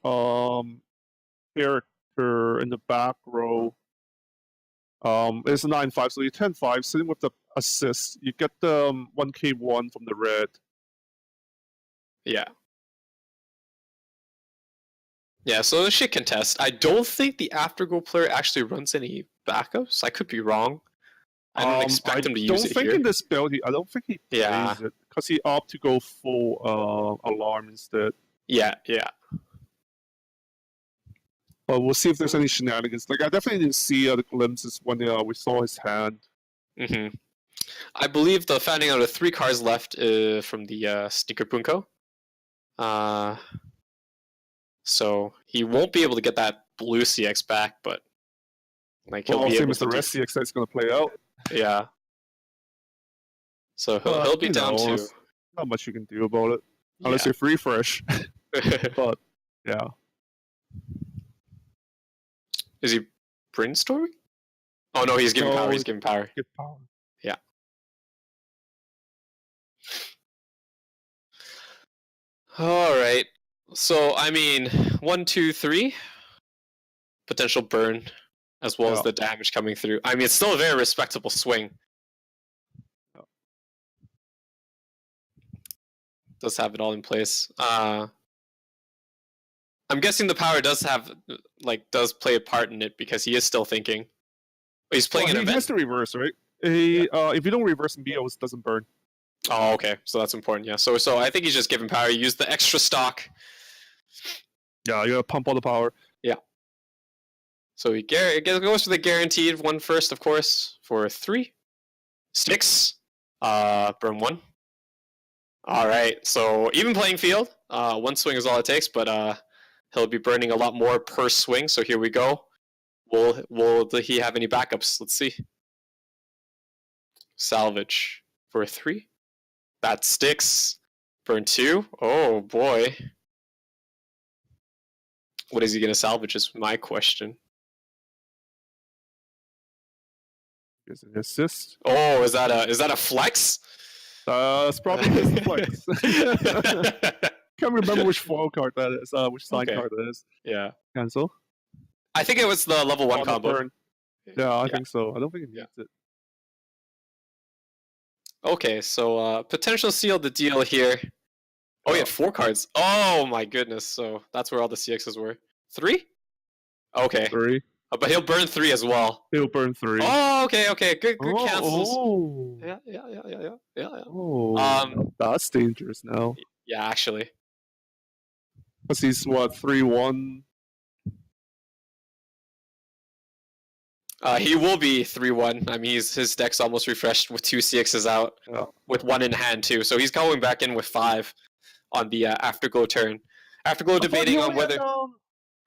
character in the back row. It's a 9-5, so you 10-5, sitting with the assist. You get the 1k1 from the red. Yeah. Yeah, so the shit contest. I don't think the Afterglow player actually runs any backups. I could be wrong. I don't expect him to use it here. In this build, I don't think he plays it because he opted to go full alarm instead. Yeah. But we'll see if there's any shenanigans. Like I definitely didn't see the glimpses when we saw his hand. Mm-hmm. I believe the finding out of 3 cards left from the Sneaker Bunko. So he won't be able to get that blue CX back, but like he'll be able to. The rest CX that's going to play out. Yeah. So he'll be down to. Not much you can do about it unless you refresh. But yeah. Is he brainstorming? Oh no, he's giving power. He's giving power. Give power. Yeah. All right. So I mean, 1, 2, 3 potential burn, as well as the damage coming through. I mean, it's still a very respectable swing. Does have it all in place. I'm guessing the power does play a part in it because he is still thinking. He's playing an event. He has to reverse, right? If you don't reverse, Mio doesn't burn. Oh, okay. So that's important. Yeah. So I think he's just giving power. Use the extra stock. Yeah, you gotta pump all the power. Yeah. So he goes for the guaranteed one first, of course, for 3. Sticks. Burn 1. All right. So even playing field. 1 swing is all it takes, but he'll be burning a lot more per swing. So here we go. Will he have any backups? Let's see. Salvage for 3. That sticks. Burn 2. Oh boy. What is he gonna salvage? Is my question. Is an assist? Oh, is that a flex? It's probably his flex. Can't remember which foil card that is. Which sign card that is. Yeah. Cancel. I think it was the level 1 combo. Burn. Yeah, I think so. I don't think it needs it. Okay, so potential seal the deal here. Oh, he had 4 cards. Oh my goodness. So that's where all the CXs were. 3? Okay. 3. But he'll burn 3 as well. He'll burn 3. Oh, okay. Good cancels. Oh. Yeah. Oh. That's dangerous now. Yeah, actually. Because he's 3-1. He will be 3-1. I mean, his deck's almost refreshed with 2 CXs out, with 1 in hand too. So he's going back in with 5 on the Afterglow turn. Afterglow debating on whether.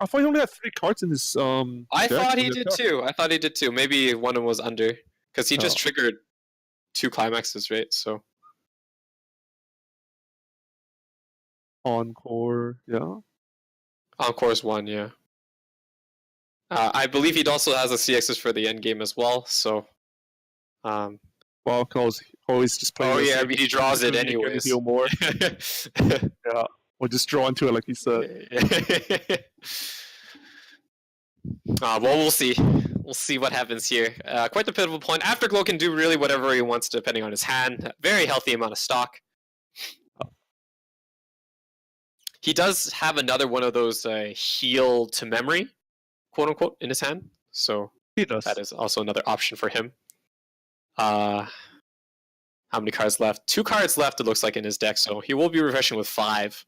I thought he only had 3 cards in his I thought he did too. Maybe one of them was under, because he just triggered 2 climaxes, right? So. Encore, yeah. Encore's 1, yeah. I believe he also has a CXs for the end game as well. So, Well, because always just play. oh yeah, I mean, he draws it Gonna anyways. heal more. Yeah, or just draw into it like he said. Well, we'll see. We'll see what happens here. Quite the pivotal point. Afterglow can do really whatever he wants depending on his hand. Very healthy amount of stock. He does have another one of those heal to memory, quote unquote, in his hand. So He does. that is also another option for him. How many cards left? 2 cards left, it looks like, in his deck. So he will be refreshing with 5.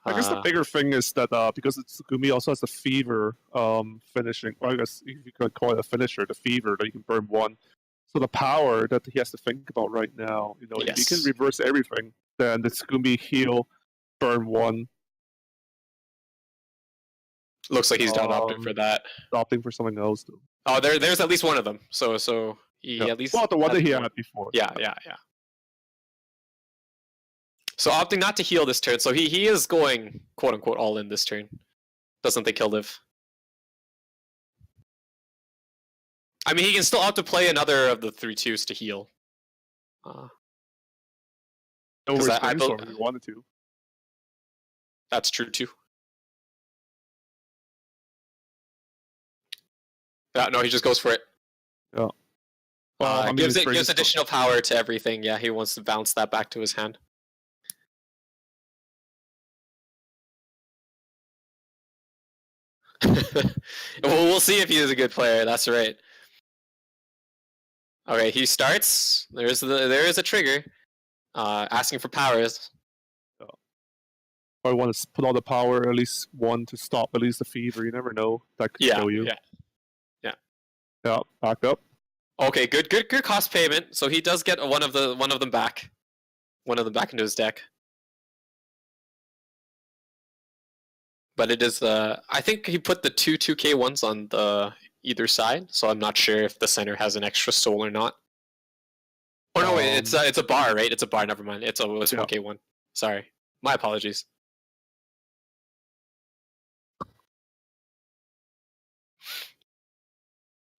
I guess the bigger thing is that because Tsugumi also has the fever finishing, or I guess you could call it a finisher, the fever that you can burn 1. So the power that he has to think about right now, if he can reverse everything, then the Tsugumi heal, burn 1. Looks like he's not opting for that. Opting for something else, though. Oh, there's at least one of them. So he at least. Well, the one that he had before. Yeah. So opting not to heal this turn. So he is going quote unquote all in this turn. Doesn't think he'll live. I mean, he can still opt to play another of the 3/2s to heal. Over his I brainstorm if he wanted to. That's true too. Yeah, no, he just goes for it. Yeah. Well, gives additional power to everything. Yeah, he wants to bounce that back to his hand. We'll see if he is a good player. That's right. Okay, he starts. There is a trigger. Asking for powers. I want to put all the power, at least 1 to stop at least the fever. You never know. That could kill you. Yeah, back up. Okay, good cost payment. So he does get one of them back. One of them back into his deck. But it is I think he put the 2/2K ones on the either side, so I'm not sure if the center has an extra soul or not. Oh no, wait, it's a bar, right? It's a bar, never mind. It's 1K one. Sorry. My apologies.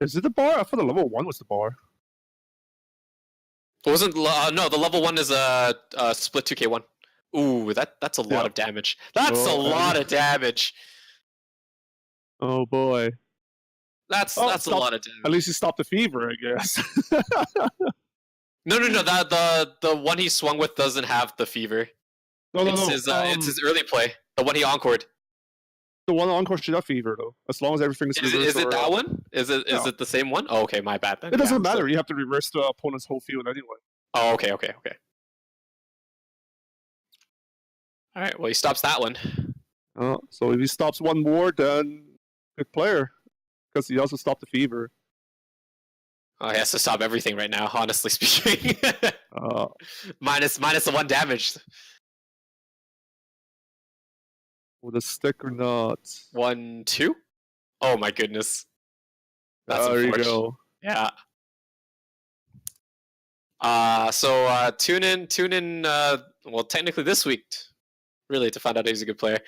Is it the bar? I thought the level 1 was the bar. It wasn't no, the level 1 is a split 2K1. Ooh, that's a lot of damage. That's a lot of damage. Oh boy. That's a lot of damage. At least he stopped the fever, I guess. No. The one he swung with doesn't have the fever. No. It's his early play. The one he encored. The one encore should have fever though, as long as everything's Is it that one? Is it the same one? Oh, okay, my bad then. It doesn't matter. You have to reverse the opponent's whole field anyway. Oh, okay. All right. Well, he stops that one. So if he stops one more, then good player, because he also stopped the fever. Oh, he has to stop everything right now. Honestly speaking, minus the 1 damage. With a stick or not? 1, 2. Oh my goodness. That's there you go. Yeah. So tune in. Well, technically this week, really, to find out he's a good player.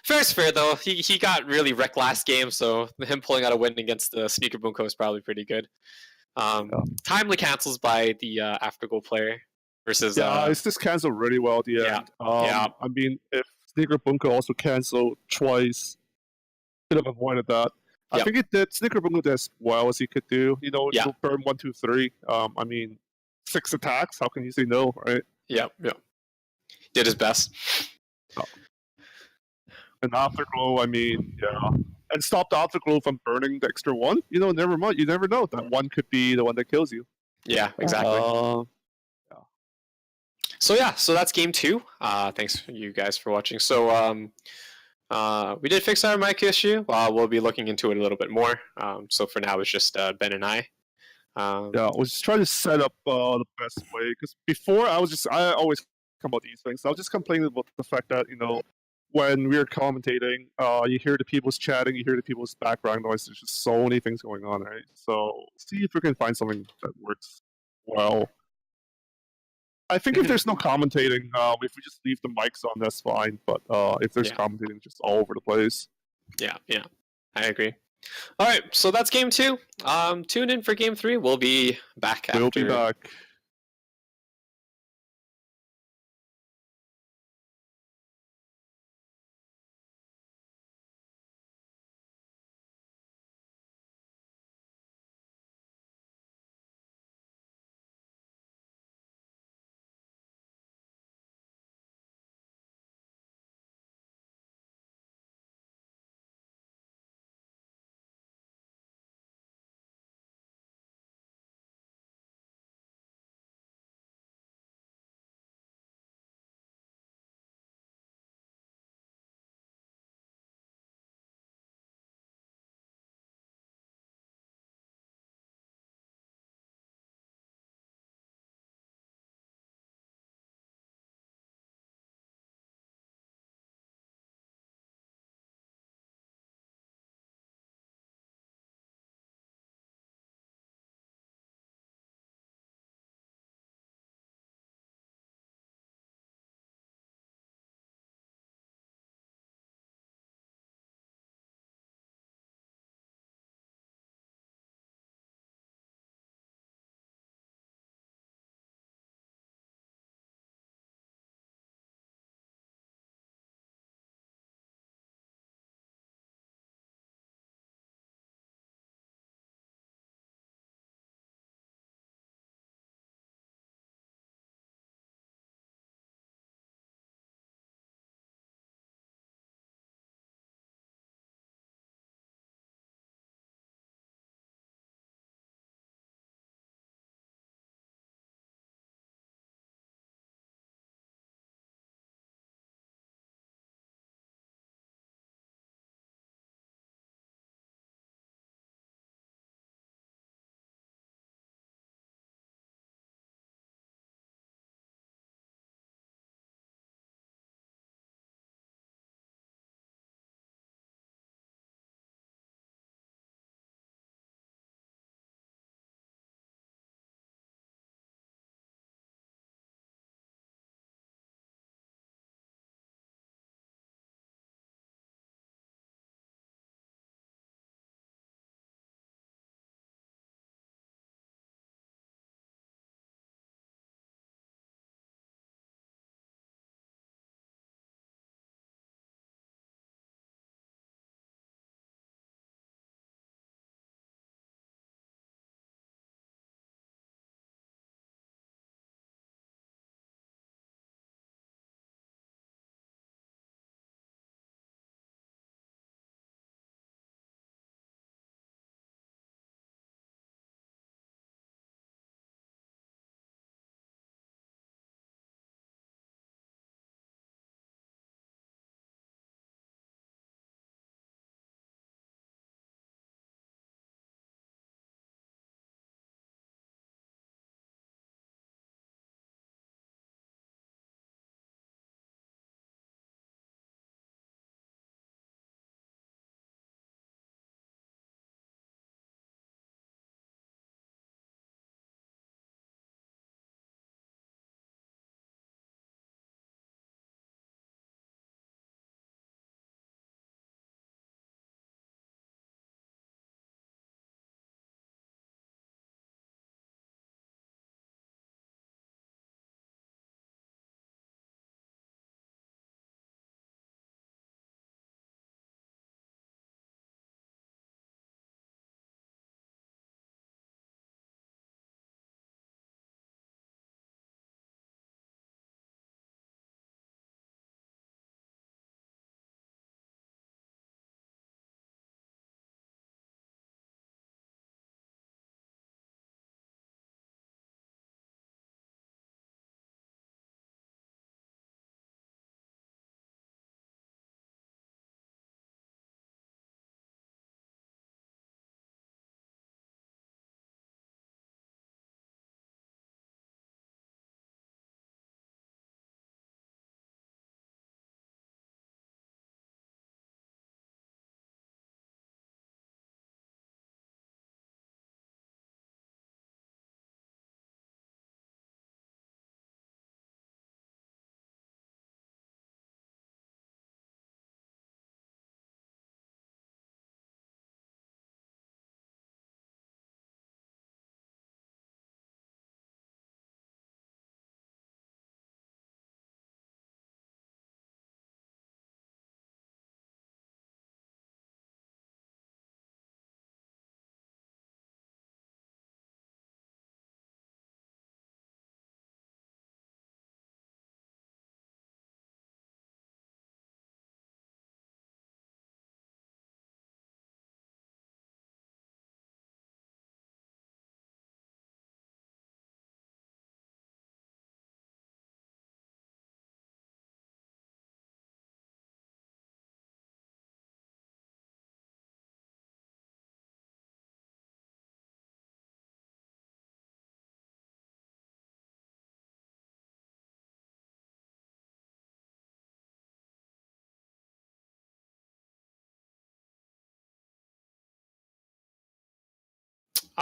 Fair's fair though. He got really wrecked last game, so him pulling out a win against the Sneaker Bunko is probably pretty good. Timely cancels by the Aftergoal player versus. It's just canceled really well at the end. I mean, if Sneaker Bunko also canceled twice, could have avoided that. I think it did. Sneaker Bunko did as well as he could do. He'll burn 1, 2, 3. I mean, 6 attacks. How can you say no, right? Yeah. Did his best. And Afterglow, I mean, and stop the Afterglow from burning the extra 1. Never mind. You never know. That 1 could be the one that kills you. Yeah, exactly. So that's game 2. Thanks you guys for watching. So we did fix our mic issue. We'll be looking into it a little bit more. So for now, it's just Ben and I. I was just trying to set up the best way, because before I always come about these things. I was just complaining about the fact that when we were commentating, you hear the people's chatting, you hear the people's background noise. There's just so many things going on, right? So see if we can find something that works well. I think if there's no commentating, if we just leave the mics on, that's fine. But if there's commentating just all over the place. Yeah, I agree. All right, so that's game 2. Tune in for game 3. We'll be back after. We'll be back.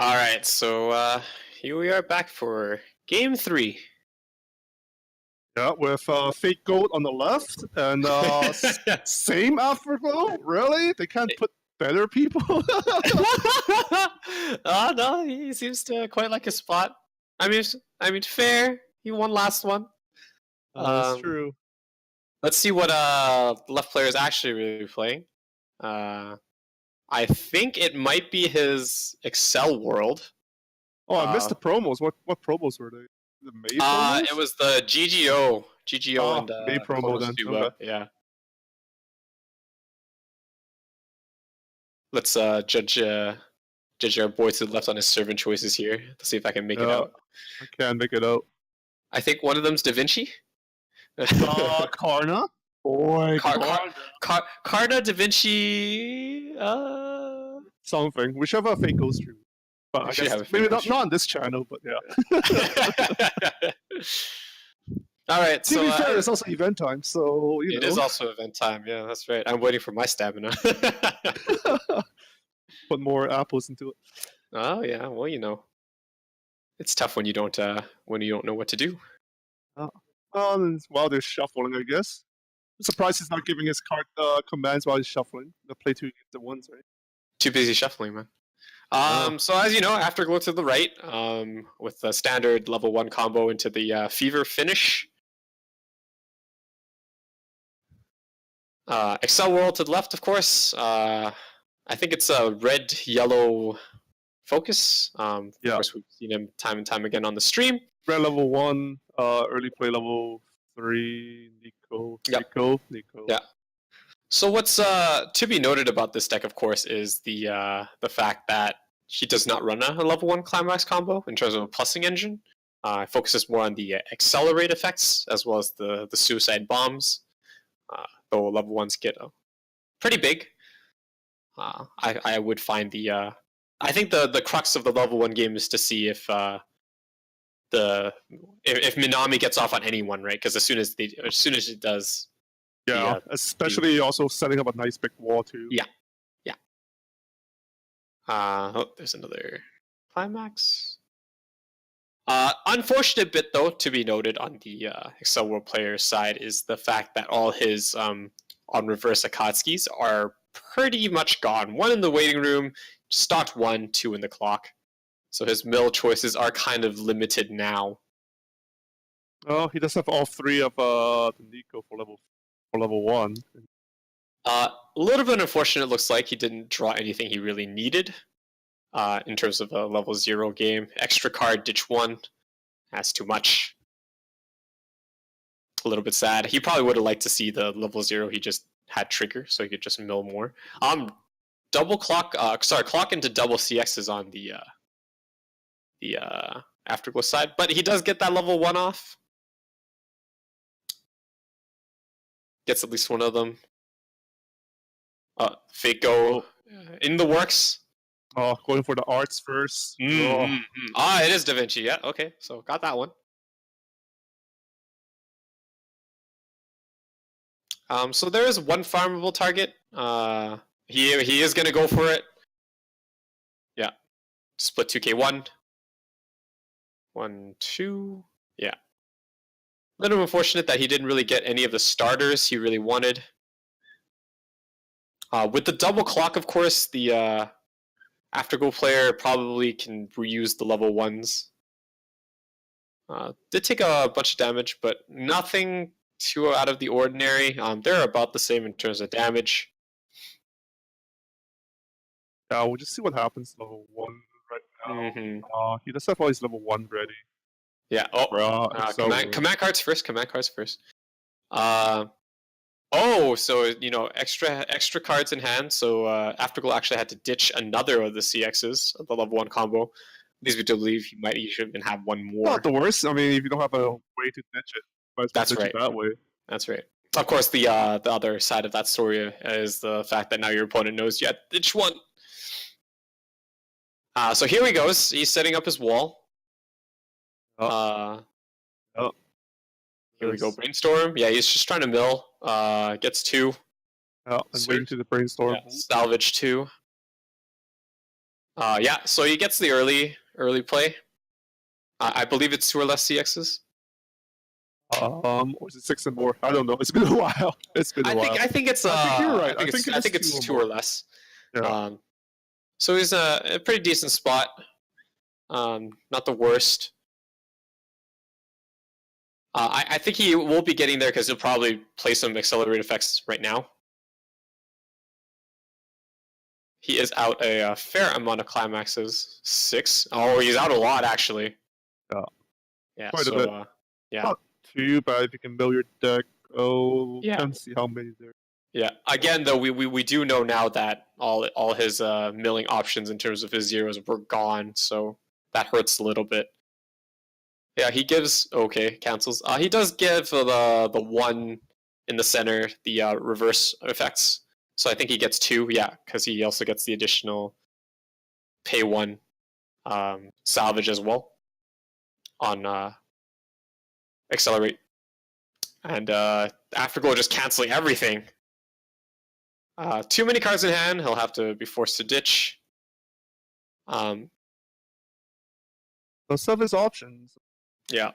All right, so here we are back for game 3. Yeah, with Fake Gold on the left and same Afterglow? Really? They can't put better people? Oh no, he seems to quite like his spot. I mean, fair. He won last one. That's true. Let's see what left player is actually really playing. I think it might be his Excel World. Oh, I missed the promos. What promos were they? The May promos? It was the GGO and May promo then. Konosuba, Okay. yeah. Let's judge our boy to the left on his servant choices here. Let's see if I can make it out. I can't make it out. I think one of them's Da Vinci. Karna? Boy, Karna, Da Vinci, something. We should have a Fake Gold stream. But I guess maybe not on this channel, but yeah. All right. To be fair, it's also event time, so it is also event time. Yeah, that's right. I'm waiting for my stamina. Put more apples into it. Oh yeah. Well, it's tough when you don't know what to do. While they're shuffling, I guess. I'm surprised he's not giving his card commands while he's shuffling. They'll play 2 games at once, right? Too busy shuffling, man. So as you know, Afterglow to the right, with the standard level 1 combo into the Fever finish. Excel World to the left, of course. I think it's a red-yellow focus. Of course, we've seen him time and time again on the stream. Red level 1, early play level 3, Nico. Yeah. So what's to be noted about this deck, of course, is the fact that he does not run a level 1 Climax combo in terms of a plussing engine. It focuses more on the accelerate effects as well as the suicide bombs. Though level 1s get pretty big. I would find I think the crux of the level 1 game is to see if Minami gets off on anyone, right? Because as soon as it does. Yeah, especially also setting up a nice big wall too. Yeah. There's another climax. Unfortunate bit though to be noted on the Excel World player's side is the fact that all his on reverse Akatsuki's are pretty much gone. 1 in the waiting room, stocked 1, 2 in the clock. So his mill choices are kind of limited now. Oh, he does have all 3 of the Nico for level 1. A little bit unfortunate. It looks like he didn't draw anything he really needed in terms of a level 0 game. Extra card, ditch 1. That's too much. A little bit sad. He probably would have liked to see the level 0 he just had trigger, so he could just mill more. Double clock. Clock into double CXs on the Afterglow side, but he does get that level 1 off. Gets at least one of them. Fake Go in the works. Oh, going for the arts first. It is Da Vinci. Yeah, okay. So got that one. So there is one farmable target. He is gonna go for it. Yeah. Split 2k1. 1, 2. Yeah. A little unfortunate that he didn't really get any of the starters he really wanted. With the double clock, of course, the Afterglow player probably can reuse the level 1s. Did take a bunch of damage, but nothing too out of the ordinary. They're about the same in terms of damage. Yeah, we'll just see what happens level 1 right now. He does have all his level 1 ready. Yeah. Command cards first. So extra cards in hand. So Afterglow actually had to ditch another of the CXs of the level 1 combo. Leads me to believe he might even have one more. Not the worst. I mean, if you don't have a way to ditch it, that's right. That way. That's right. Of course, the other side of that story is the fact that now your opponent knows you had to ditch 1. So here he goes. He's setting up his wall. Here we go. Brainstorm. Yeah, he's just trying to mill. Gets 2. And waiting to the brainstorm. Yeah, salvage 2. Yeah, so he gets the early play. I believe it's 2 or less CXs. Or is it 6 and more? I don't know. It's been a while. It's been a while. I think it's. I think you're right. I think it's 2 or less. Yeah. So he's a pretty decent spot. Not the worst. I think he will be getting there because he'll probably play some accelerate effects right now. He is out a fair amount of climaxes. 6. Oh, he's out a lot actually. Yeah. Yeah. Quite a so bit. yeah. Not too bad if you can mill your deck. Oh, Yeah. can't see how many there. Yeah. Again, though, we do know now that all his milling options in terms of his zeros were gone, so that hurts a little bit. Yeah, he gives cancels. He does give the 1 in the center the reverse effects. So I think he gets 2. Yeah, because he also gets the additional pay 1 salvage as well on accelerate. And Afterglow just canceling everything. Too many cards in hand. He'll have to be forced to ditch. Those have his options. Yeah.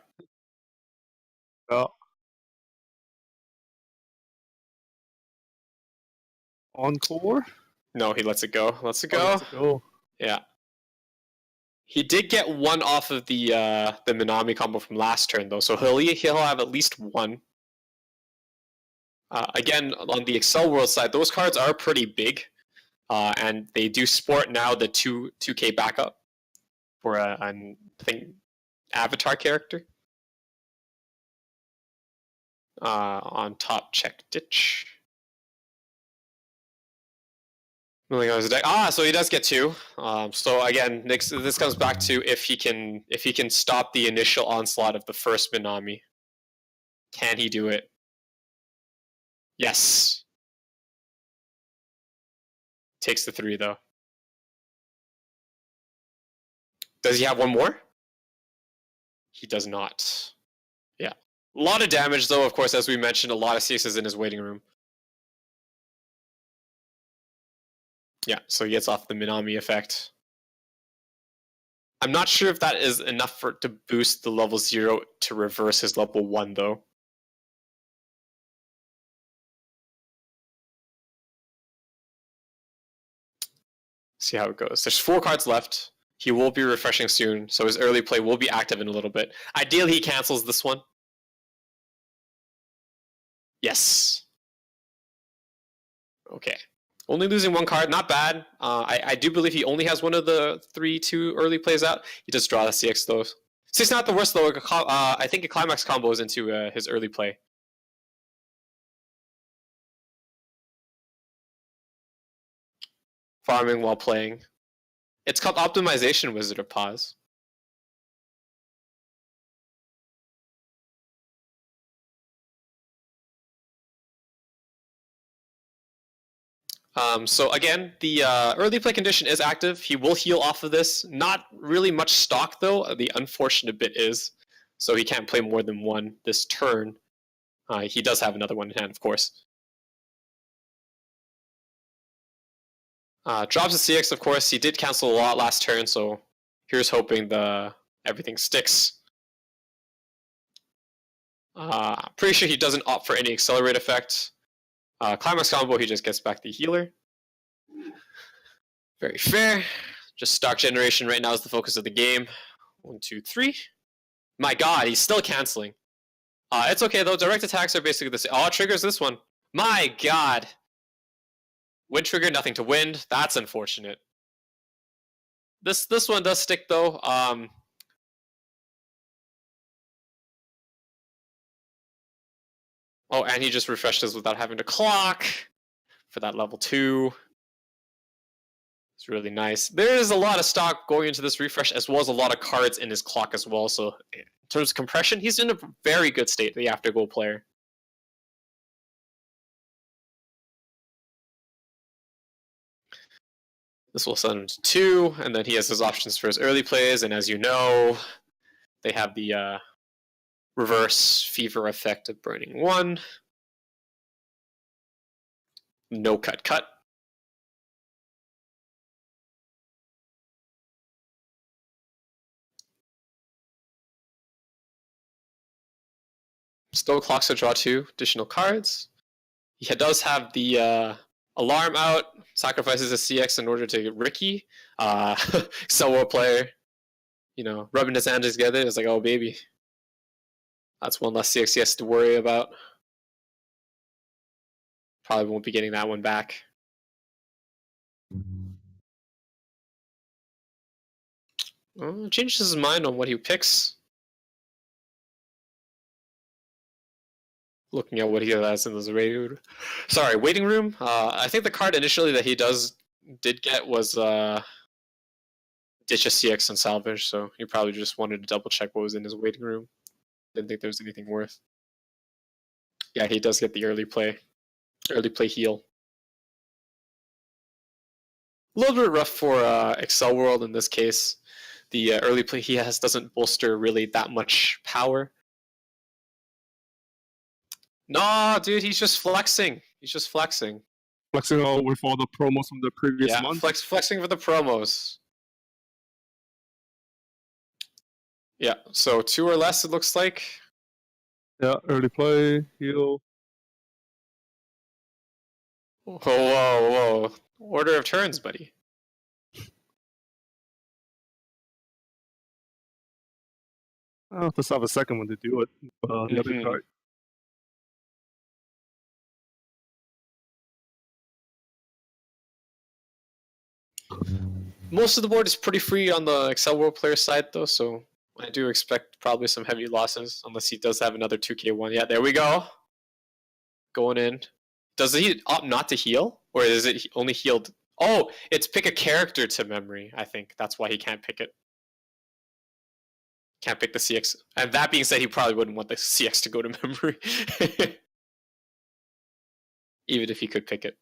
Encore? No, he lets it go. Lets it go. Oh, let's go. Yeah. He did get 1 off of the Minami combo from last turn though, so he'll have at least 1. Again, on the Excel World side, those cards are pretty big, and they do sport now the 2K backup for I think avatar character. On top, check ditch. Moving on his deck. So he does get 2. So again, this comes back to if he can stop the initial onslaught of the first Minami. Can he do it? Yes. Takes the 3 though. Does he have 1 more? He does not. Yeah. A lot of damage though, of course, as we mentioned, a lot of CXs in his waiting room. Yeah, so he gets off the Minami effect. I'm not sure if that is enough to boost the level 0 to reverse his level 1 though. See how it goes. There's 4 cards left. He will be refreshing soon, so his early play will be active in a little bit. Ideally, he cancels this one. Yes. Okay. Only losing 1 card, not bad. I do believe he only has 1 of the 3-2 early plays out. He does draw the CX though. So it's not the worst though. I think a climax combo is into his early play. Farming while playing. It's called Optimization Wizard of Pause. So again, the early play condition is active. He will heal off of this. Not really much stock though. The unfortunate bit is, so he can't play more than 1 this turn. He does have another 1 in hand, of course. Drops the CX, of course. He did cancel a lot last turn, so here's hoping everything sticks. Pretty sure he doesn't opt for any accelerate effect. Climax combo, he just gets back the healer. Very fair. Just stock generation right now is the focus of the game. 1, 2, 3. My god, he's still canceling. It's okay though, direct attacks are basically the same. Oh, it triggers this one. My god. Wind trigger, nothing to wind. That's unfortunate. This one does stick though. Oh, and he just refreshed us without having to clock for that level 2. It's really nice. There is a lot of stock going into this refresh, as well as a lot of cards in his clock as well. So in terms of compression, he's in a very good state, the afterglow player. This will send him to 2, and then he has his options for his early plays, and as you know, they have the reverse fever effect of burning 1. No cut. Still clocks to draw 2 additional cards. He does have the alarm out, sacrifices a CX in order to get Ricky. Solo player, rubbing his hands together. It's like, oh baby. That's one less CX he has to worry about. Probably won't be getting that one back. Changes his mind on what he picks. Looking at what he has in this waiting room. I think the card initially that he did get was ditch a CX and salvage, so he probably just wanted to double check what was in his waiting room. Didn't think there was anything worth. Yeah, he does get the early play heal. A little bit rough for Excel World in this case. The early play he has doesn't bolster really that much power. No, dude, he's just flexing. Flexing with all the promos from the previous month. Flexing for the promos. Yeah, so 2 or less it looks like. Yeah, early play, heal. Whoa. Order of turns, buddy. Oh, let's have a second one to do it. The other card. Most of the board is pretty free on the Excel World player side, though, so I do expect probably some heavy losses, unless he does have another 2k1. Yeah, there we go. Going in. Does he opt not to heal? Or is it only healed? Oh, it's pick a character to memory, I think. That's why he can't pick it. Can't pick the CX. And that being said, he probably wouldn't want the CX to go to memory. Even if he could pick it.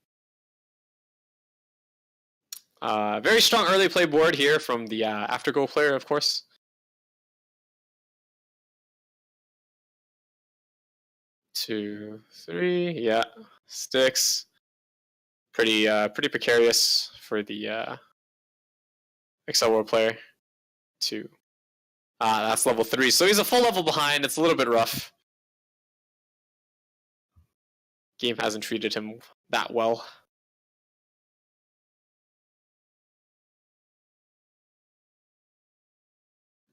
Very strong early play board here from the Afterglow player, of course. Two, three, yeah, sticks. Pretty precarious for the Excel World player. 2. That's level 3, so he's a full level behind. It's a little bit rough. Game hasn't treated him that well.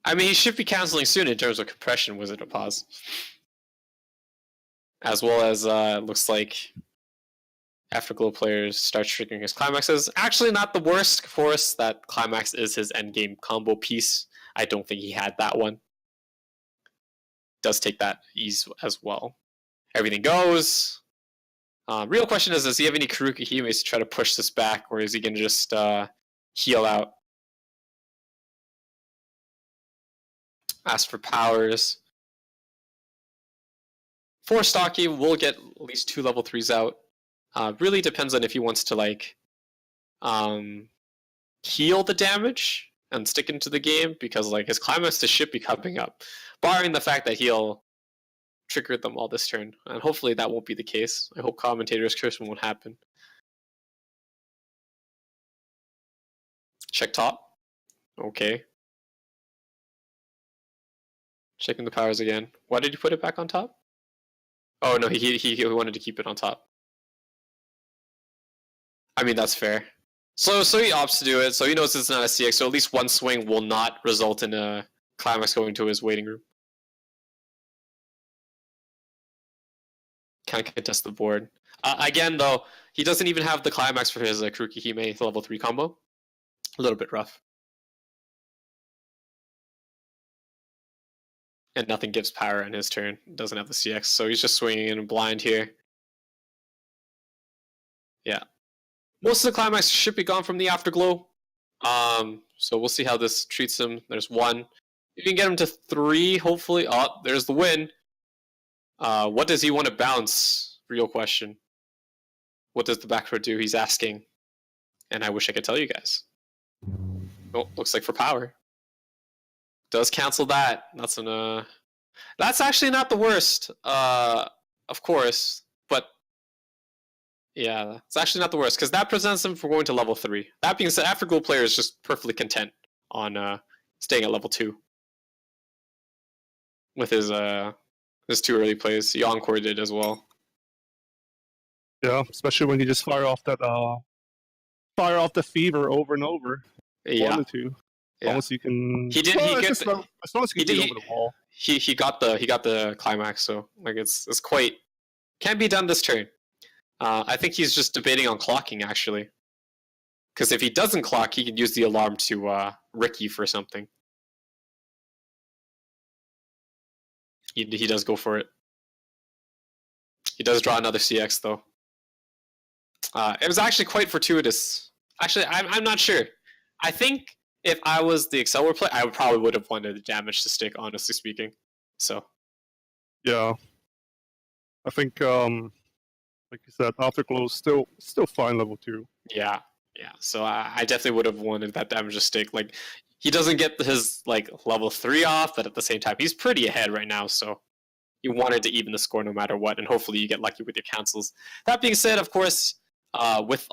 I mean, he should be canceling soon in terms of compression. Wizard of Pause. As well as it looks like Afterglow players start triggering his climaxes. Actually, not the worst. Of course, that climax is his endgame combo piece. I don't think he had that one. Does take that ease as well. Everything goes. Real question is, does he have any Karuka Himes to try to push this back, or is he going to just heal out? Ask for powers. For Stocky, we'll get at least 2 level 3s out. Really depends on if he wants to heal the damage and stick into the game, because his climax should be coming up, barring the fact that he'll trigger them all this turn, and hopefully that won't be the case. I hope Commentator's Curse won't happen. Check top. Okay. Checking the powers again. Why did you put it back on top? Oh no, he wanted to keep it on top. I mean, that's fair. So he opts to do it, so he knows it's not a CX, so at least one swing will not result in a climax going to his waiting room. Can't contest the board. Again, though, he doesn't even have the climax for his Karuka Hime level 3 combo. A little bit rough. And nothing gives power in his turn. Doesn't have the CX, so he's just swinging in blind here. Yeah. Most of the climax should be gone from the Afterglow. So we'll see how this treats him. There's 1. You can get him to 3, hopefully. Oh, there's the win. What does he want to bounce? Real question. What does the back row do? He's asking. And I wish I could tell you guys. Oh, looks like for power. Does cancel that. That's actually not the worst. Of course. But yeah, it's actually not the worst, because that presents him for going to level 3. That being said, Afterglow player is just perfectly content on staying at level 2 with his There's 2 early plays. The Encore did as well. Yeah, especially when you just fire off the fever over and over. Yeah. Wanted to. As Yeah. long as you can. He did. Well, He it's get just the, as long as you he can did- get over the wall. he got the climax. So like it's quite can be done this turn. I think he's just debating on clocking actually, because if he doesn't clock, he can use the alarm to Ricky for something. He does go for it. He does draw another CX though. It was actually quite fortuitous. Actually, I'm not sure. I think if I was the Excel player, I probably would have wanted the damage to stick, honestly speaking. So Yeah. I think, like you said, Afterglow is still fine level 2. yeah. So I definitely would have wanted that damage to stick. Like he doesn't get his like level 3 off, but at the same time, he's pretty ahead right now. So you wanted to even the score no matter what, and hopefully you get lucky with your cancels. That being said, of course, with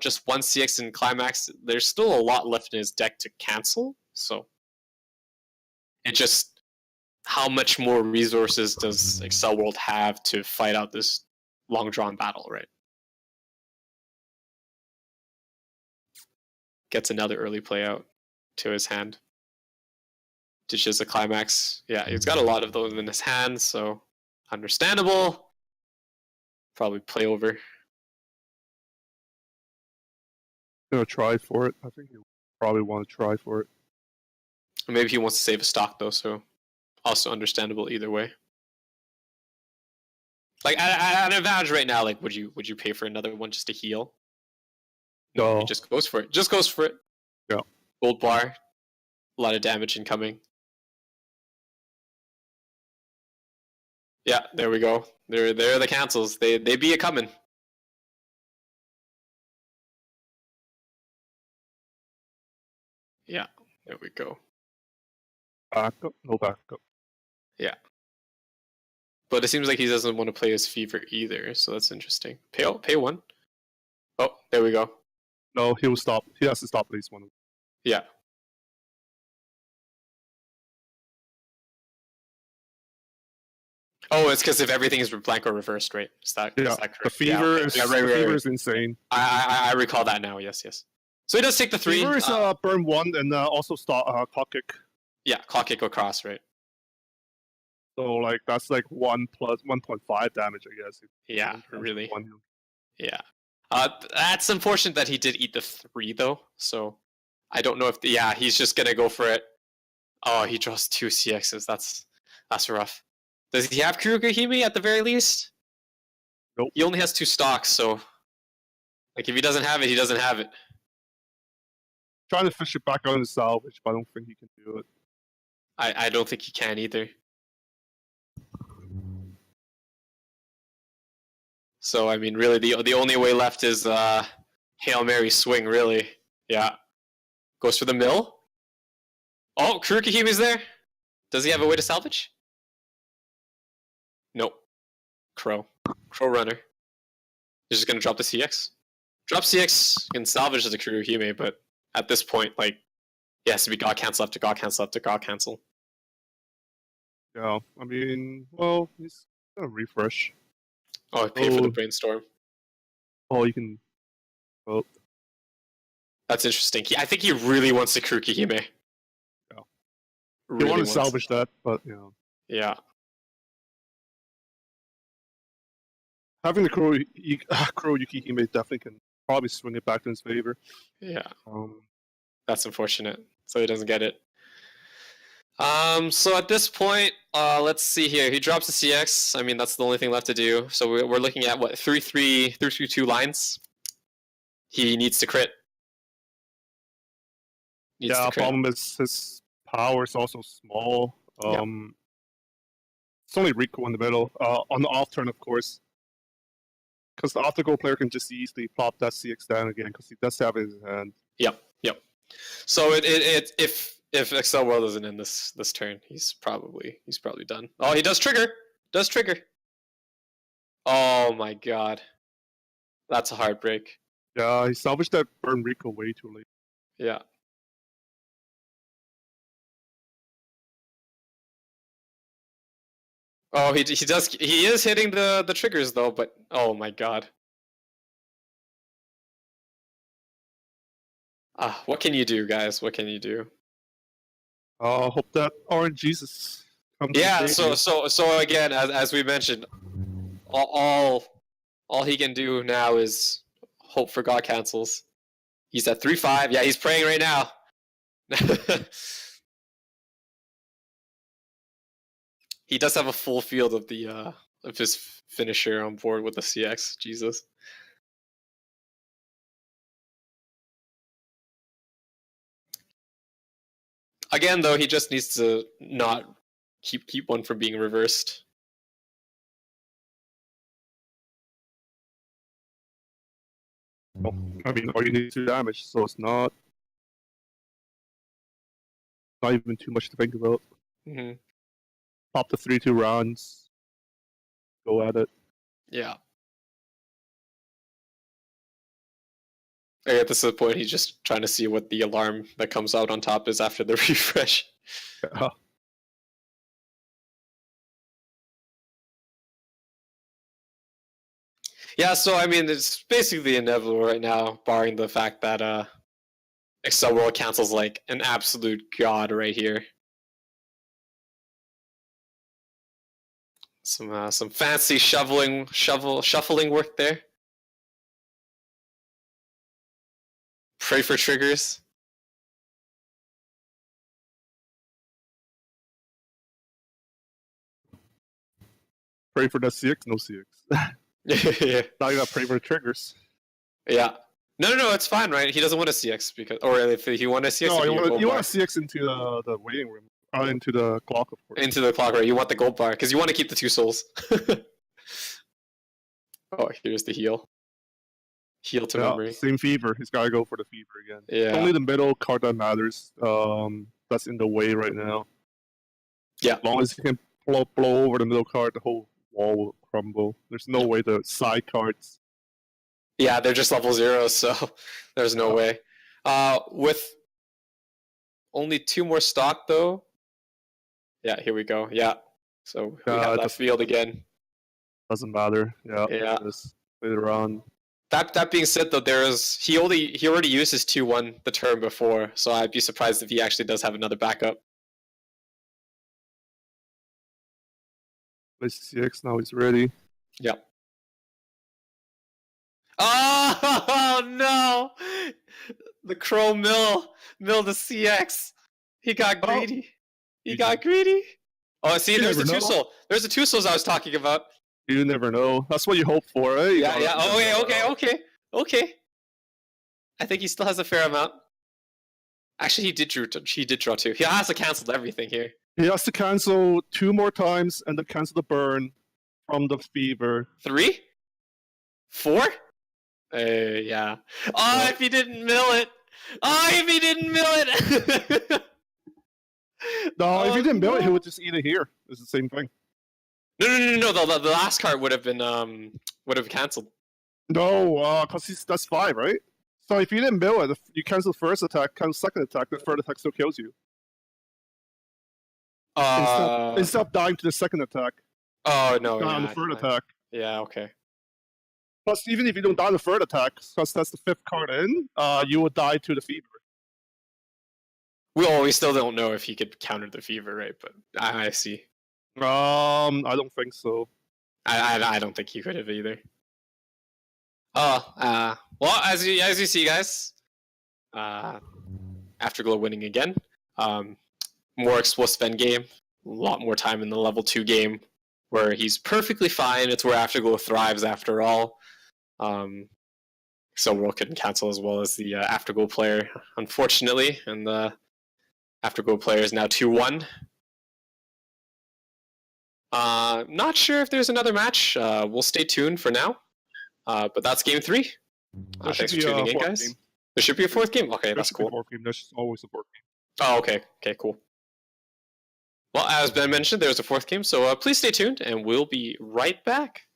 just 1 CX in Climax, there's still a lot left in his deck to cancel. So it just how much more resources does Excel World have to fight out this long drawn battle, right? Gets another early play out to his hand. Dishes a Climax. Yeah, he's got a lot of those in his hand, so understandable. Probably play over. Gonna try for it. I think you probably want to try for it. Or maybe he wants to save a stock though, so also understandable either way. Like at an advantage right now, like would you pay for another one just to heal? No. He just goes for it. Just goes for it. Yeah. Gold bar. A lot of damage incoming. Yeah, there we go. There are the cancels. They be a coming. Yeah, there we go. Backup? No backup. Yeah. But it seems like he doesn't want to play his fever either, so that's interesting. Pay 1. Oh, there we go. No, he will stop. He has to stop at least one. Yeah. Oh, it's because if everything is blank or reversed, right? Is that correct? The fever is right, the fever right. is insane. I recall that now. Yes. So he does take the 3. Fever is burn 1 and also stop clock kick. Yeah, clock kick across, right? So like that's like 1 plus 1.5 damage, I guess. Yeah, really. 1. Yeah. That's unfortunate that he did eat the 3 though. So I don't know if he's just gonna go for it. Oh, he draws 2 CXs. That's rough. Does he have Kurugahime at the very least? Nope. He only has 2 stocks, so like if he doesn't have it, he doesn't have it. Trying to fish it back out in the salvage, but I don't think he can do it. I don't think he can either. So I mean, really, the only way left is Hail Mary swing. Really, yeah. Goes for the mill. Oh, Kurukihime's there. Does he have a way to salvage? Nope. Crow runner. He's just gonna drop the CX. Drop CX can salvage the Kuruhime, but at this point, like, he has to be God cancel after God cancel after God cancel. Yeah, I mean, well, he's gonna refresh. Oh, pay for the brainstorm. Oh, you can. Well, that's interesting. I think he really wants the Kuruhime. Yeah. Really you want to salvage that, but you know. Yeah. Having the Crow Yukihime definitely can probably swing it back in his favor. Yeah. That's unfortunate. So he doesn't get it. So at this point, let's see here. He drops the CX. I mean, that's the only thing left to do. So we're looking at what 3-3-2 lines. He needs to crit. Problem is his power is also small. It's only Rico in the middle. On the off turn, of course. Because the off-the-go player can just easily plop that CX down again because he does have it in his hand. Yep. So if Excel World isn't in this turn, he's probably done. Oh, he does trigger. Oh my god, that's a heartbreak. Yeah, he salvaged that burn Rico way too late. Yeah. Oh, he does. He is hitting the triggers though, but oh my god. What can you do, guys? What can you do? Hope that Orange Jesus comes. Yeah. to save you. So again, as we mentioned, all he can do now is hope for God cancels. He's at 3-5. Yeah, he's praying right now. He does have a full field of the of his finisher on board with the CX. Jesus. Again, though, he just needs to not keep one from being reversed. I mean, all you need is 2 damage, so it's not even too much to think about. Mm-hmm. Pop the 3-2 rounds. Go at it. Yeah. At this point, he's just trying to see what the alarm that comes out on top is after the refresh. Yeah. Yeah, so I mean, it's basically inevitable right now, barring the fact that Excel World cancels like an absolute god right here. Some fancy shuffling work there. Pray for triggers. Pray for that CX, no CX. Yeah. Now you gotta pray for triggers. Yeah. No, it's fine, right? He doesn't want a CX because, or if he want a CX, No, you want bar. a CX into the waiting room. Into the clock, of course. Into the clock, right? You want the gold bar because you want to keep the 2 souls. Oh, here's the heal. Heal to memory. Same fever. He's gotta go for the fever again. Yeah. It's only the middle card that matters. That's in the way right now. Yeah. As long as you can blow over the middle card, the whole wall will crumble. There's no way the side cards. Yeah, they're just level 0, so there's no way. With only 2 more stock though. Yeah, here we go. Yeah. So we have that field again. Doesn't matter. Yeah. Yeah. Later on. That being said though, he already used his 2-1 the turn before, so I'd be surprised if he actually does have another backup. Plays CX, now he's ready. Yep. Oh no! The Crow mill the CX. He got greedy. He got greedy. Oh, see, there's the 2 soul. There's the 2 souls I was talking about. You never know. That's what you hope for, eh? Yeah. Okay. I think he still has a fair amount. Actually, he did draw 2. He has to cancel everything here. He has to cancel 2 more times and then cancel the burn from the fever. 3? 4? Yeah. Oh, if he didn't mill it. No, if he didn't mill it, he would just eat it here. It's the same thing. No. The last card would have been canceled. No, because that's 5, right? So if you didn't mill it, you cancel first attack, cancel second attack, the third attack still kills you. Instead of dying to the second attack. Oh no! Die on the third attack. Yeah. Okay. Plus, even if you don't die on the third attack, because that's the 5th card in, you will die to the fever. We still don't know if he could counter the fever, right? But I see. I don't think so. I don't think he could have either. Well, as you see, guys, Afterglow winning again. More explosive end game, a lot more time in the level 2 game, where he's perfectly fine. It's where Afterglow thrives, after all. So World couldn't cancel as well as the Afterglow player, unfortunately, and the Afterglow player is now 2-1. Not sure if there's another match. We'll stay tuned for now. But that's game 3. Thanks for tuning in, guys. Game. There should be a 4th game? Okay, that's cool. There's always a 4th game. Oh, okay. Okay, cool. Well, as Ben mentioned, there's a 4th game, so please stay tuned, and we'll be right back.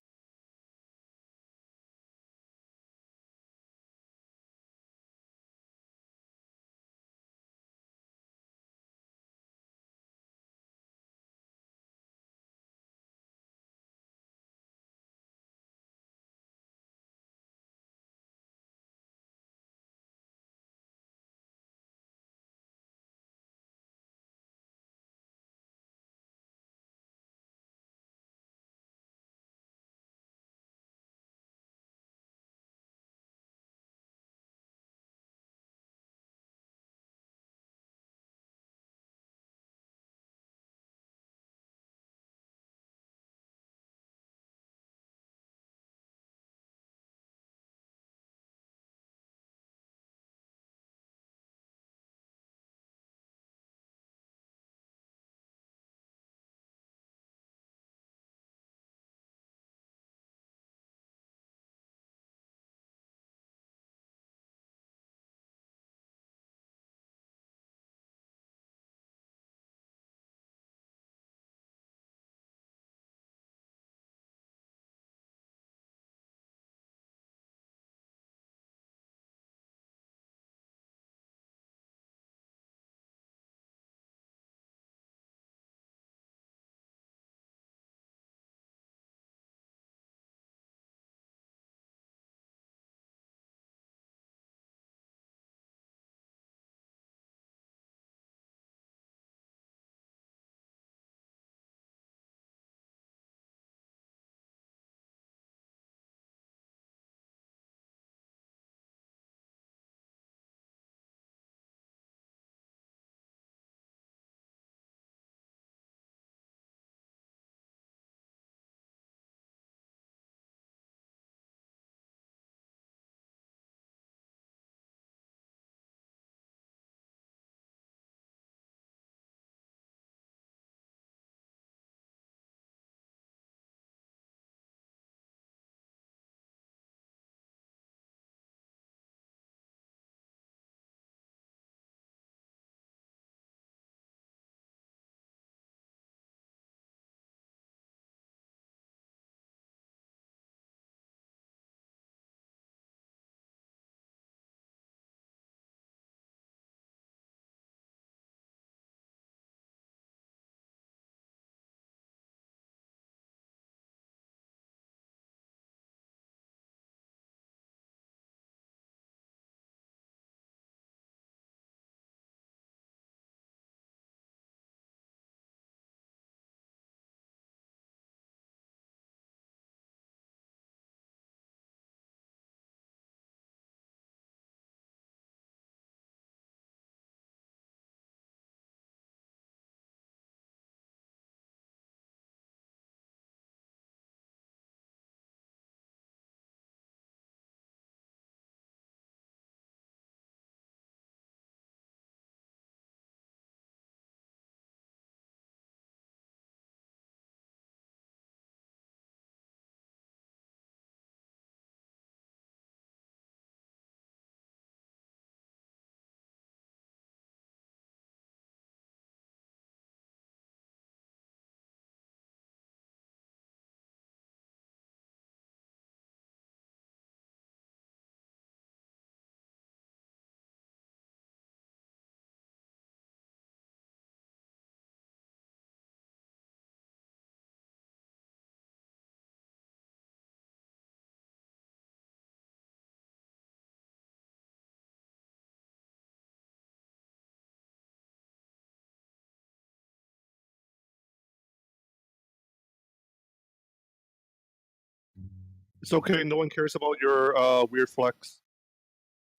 It's okay. No one cares about your weird flex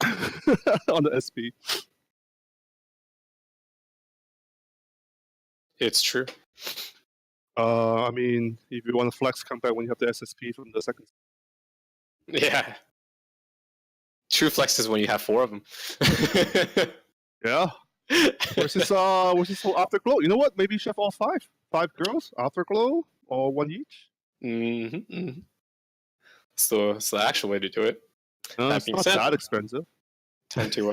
on the SP. It's true. I mean, if you want to flex, come back when you have the SSP from the second. Yeah. True flex is when you have 4 of them. Yeah. Where's this whole afterglow? You know what? Maybe you should have all 5. 5 girls, afterglow, or 1 each. Mm-hmm. So it's the actual way to do it. That It's being not said, that expensive. time to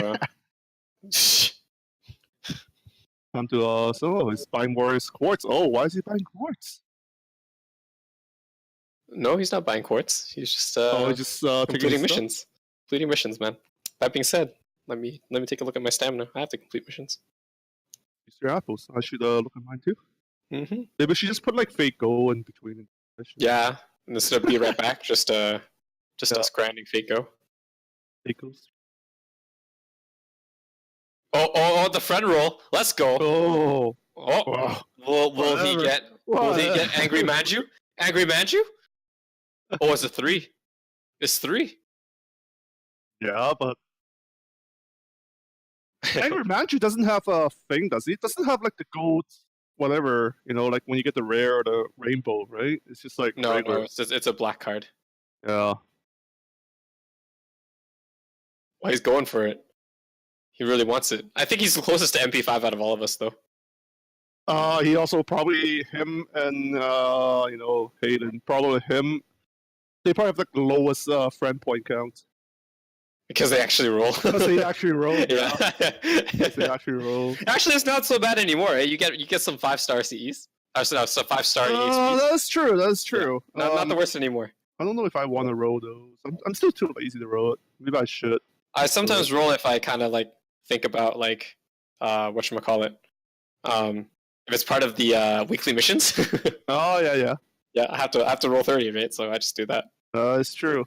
So he's buying more quartz. Oh, why is he buying quartz? No, he's not buying quartz. He's just He's just taking completing stuff? missions. Completing missions, man. That being said, let me take a look at my stamina. I have to complete missions. Use your apples. I should look at mine too. Mm-hmm. Maybe she just put like fake gold in between. Yeah, and instead of be right back, just us grinding fake go. Fake goals. Oh, the friend roll. Let's go. Oh. Oh, Wow. will he get angry Manju? Angry Manju? Oh, it's a 3. It's 3. Yeah, but Angry Manju doesn't have a thing, does he? It doesn't have like the gold, whatever, like when you get the rare or the rainbow, right? It's just like No, regular. it's a black card. Yeah. Well, he's going for it. He really wants it. I think he's the closest to MP5 out of all of us, though. He also probably him and Hayden. Probably him. They probably have like the lowest friend point count. Because they actually roll. Because they actually roll. Yeah. They actually roll. Actually, it's not so bad anymore. Eh? You get some 5-star CEs. So 5-star EXPs. That's true. That's true. Yeah. Not the worst anymore. I don't know if I want to roll those. I'm still too lazy to roll it. Maybe I should. I sometimes roll if I kind of like think about like whatchamacallit. If it's part of the weekly missions. Oh yeah. Yeah, I have to roll 30 of it, so I just do that. It's true.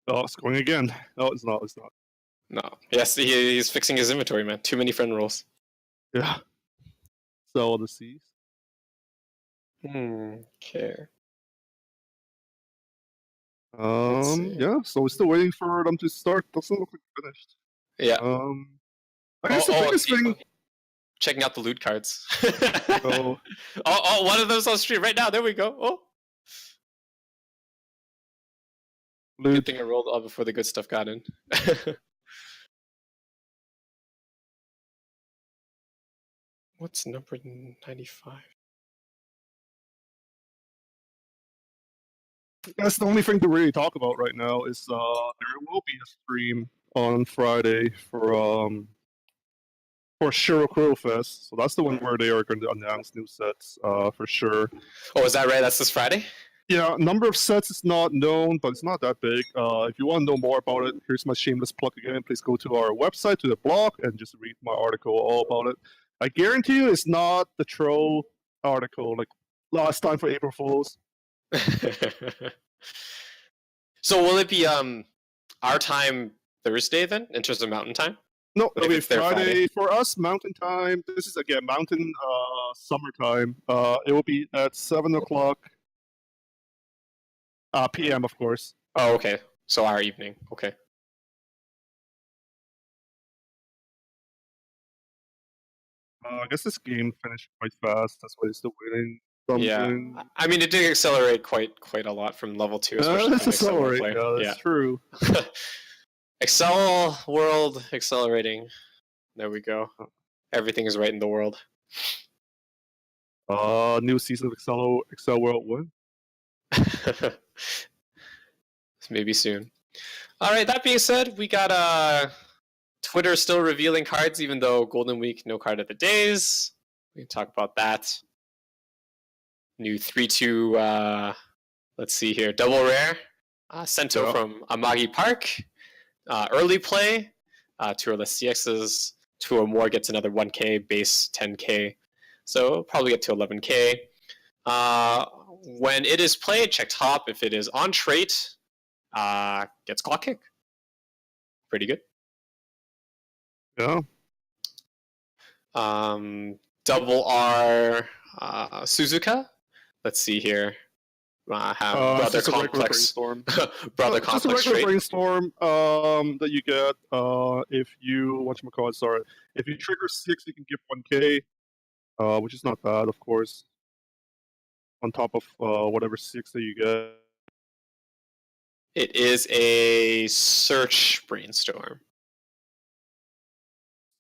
Oh, it's going again. No, it's not. It's not. No. Yes, he's fixing his inventory, man. Too many friend rolls. Yeah. So all the C's. Okay. Yeah. So we're still waiting for them to start. Doesn't look like finished. Yeah. I guess the biggest thing. Checking out the loot cards. Oh. Oh, one of those on stream right now. There we go. Oh. Loot. Good thing I rolled all before the good stuff got in. What's number 95? That's the only thing to really talk about right now. Is there will be a stream on Friday for Shiro Fest. So that's the one where they are going to announce new sets for sure. Oh, is that right? That's this Friday? Yeah, number of sets is not known, but it's not that big. If you want to know more about it, here's my shameless plug again. Please go to our website, to the blog, and just read my article all about it. I guarantee you it's not the troll article like last time for April Fools. So will it be our time Thursday then, in terms of mountain time? No, it'll be Friday for us. Mountain time. This is again mountain summertime. It will be at 7:00 p.m. Of course. Oh, okay. So our evening. Okay. I guess this game finished quite fast. That's why it's still waiting. Yeah, I mean, it did accelerate quite a lot from level 2. Especially It's accelerate. Yeah, that's true. Excel world accelerating. There we go. Everything is right in the world. New season of Excel World 1. Maybe soon. All right. That being said, we got Twitter still revealing cards, even though Golden Week no card of the days. We can talk about that. New 3/2. Let's see here. Double rare. Sento from Amagi Park. Early play. 2 or less CXs. 2 or more gets another 1K, base 10K. So probably get to 11K. When it is played, check top. If it is on trait, gets clock kick. Pretty good. Yeah. Double R Suzuka. Let's see here. have It's brother just a regular complex, brainstorm. brother Just a complex regular trait. brainstorm that you get if you whatchamacallit, sorry. If you trigger 6, you can give 1k, which is not bad, of course. On top of whatever 6 that you get. It is a search brainstorm.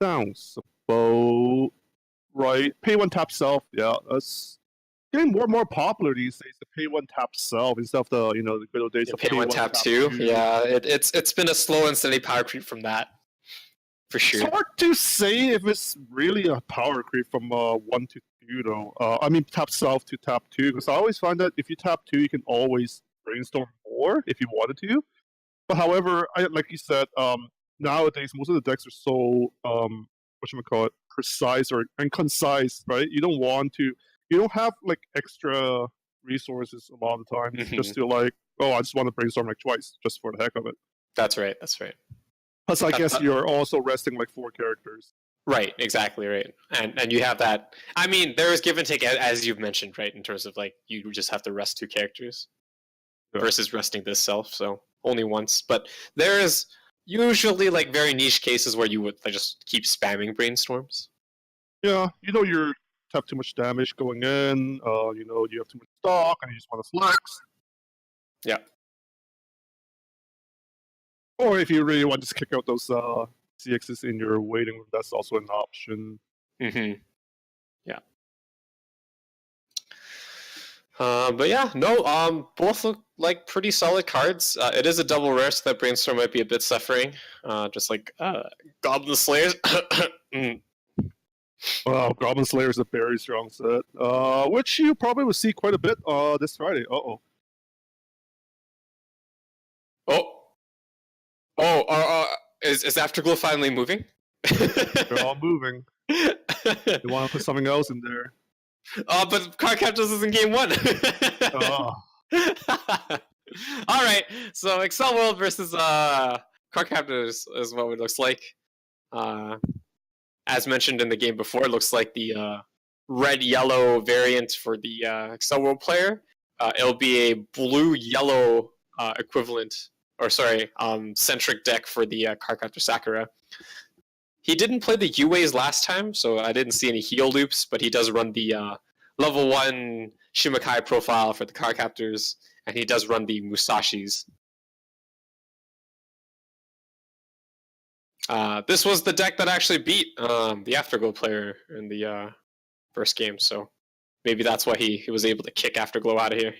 Sounds about right. Pay 1 tap self, yeah, that's getting more and more popular these days. The pay 1 tap self instead of the the good old days Yeah, of pay one tap two. Yeah, it's been a slow and steady power creep from that, for It's sure. hard to say if it's really a power creep from 1 to 2 though. I mean tap self to tap 2, because I always find that if you tap 2, you can always brainstorm more if you wanted to. But however, like you said, nowadays most of the decks are so whatchamacallit, precise and concise, right? You don't have like extra resources a lot of the time just to like, oh, I just want to brainstorm like twice just for the heck of it. That's right. That's right. Plus, I guess you're also resting like 4 characters. Right. Exactly. Right. And you have that. I mean, there is give and take, as you've mentioned, right? In terms of like you just have to rest 2 characters versus resting this self. So only once. But there is usually like very niche cases where you would like, just keep spamming brainstorms. Yeah, you have too much damage going in. You have too much stock, and you just want to flex. Yeah. Or if you really want to just kick out those CXs in your waiting room, that's also an option. Mm-hmm. Yeah. But yeah, no. Both look like pretty solid cards. It is a double rare, so that brainstorm might be a bit suffering. Just like Goblin Slayers. Wow, Goblin Slayer is a very strong set, which you probably will see quite a bit this Friday. Oh. Is Afterglow finally moving? They're all moving. You want to put something else in there? But Card Captors is in game 1. All right, so Excel World versus Card Captors is what it looks like. As mentioned in the game before, it looks like the red-yellow variant for the Excel World player. It'll be a blue-yellow equivalent, or sorry, centric deck for the Cardcaptor Sakura. He didn't play the UAs last time, so I didn't see any heal loops, but he does run the level 1 Shimakai profile for the Cardcaptors, and he does run the Musashis. This was the deck that actually beat the Afterglow player in the first game, so maybe that's why he was able to kick Afterglow out of here.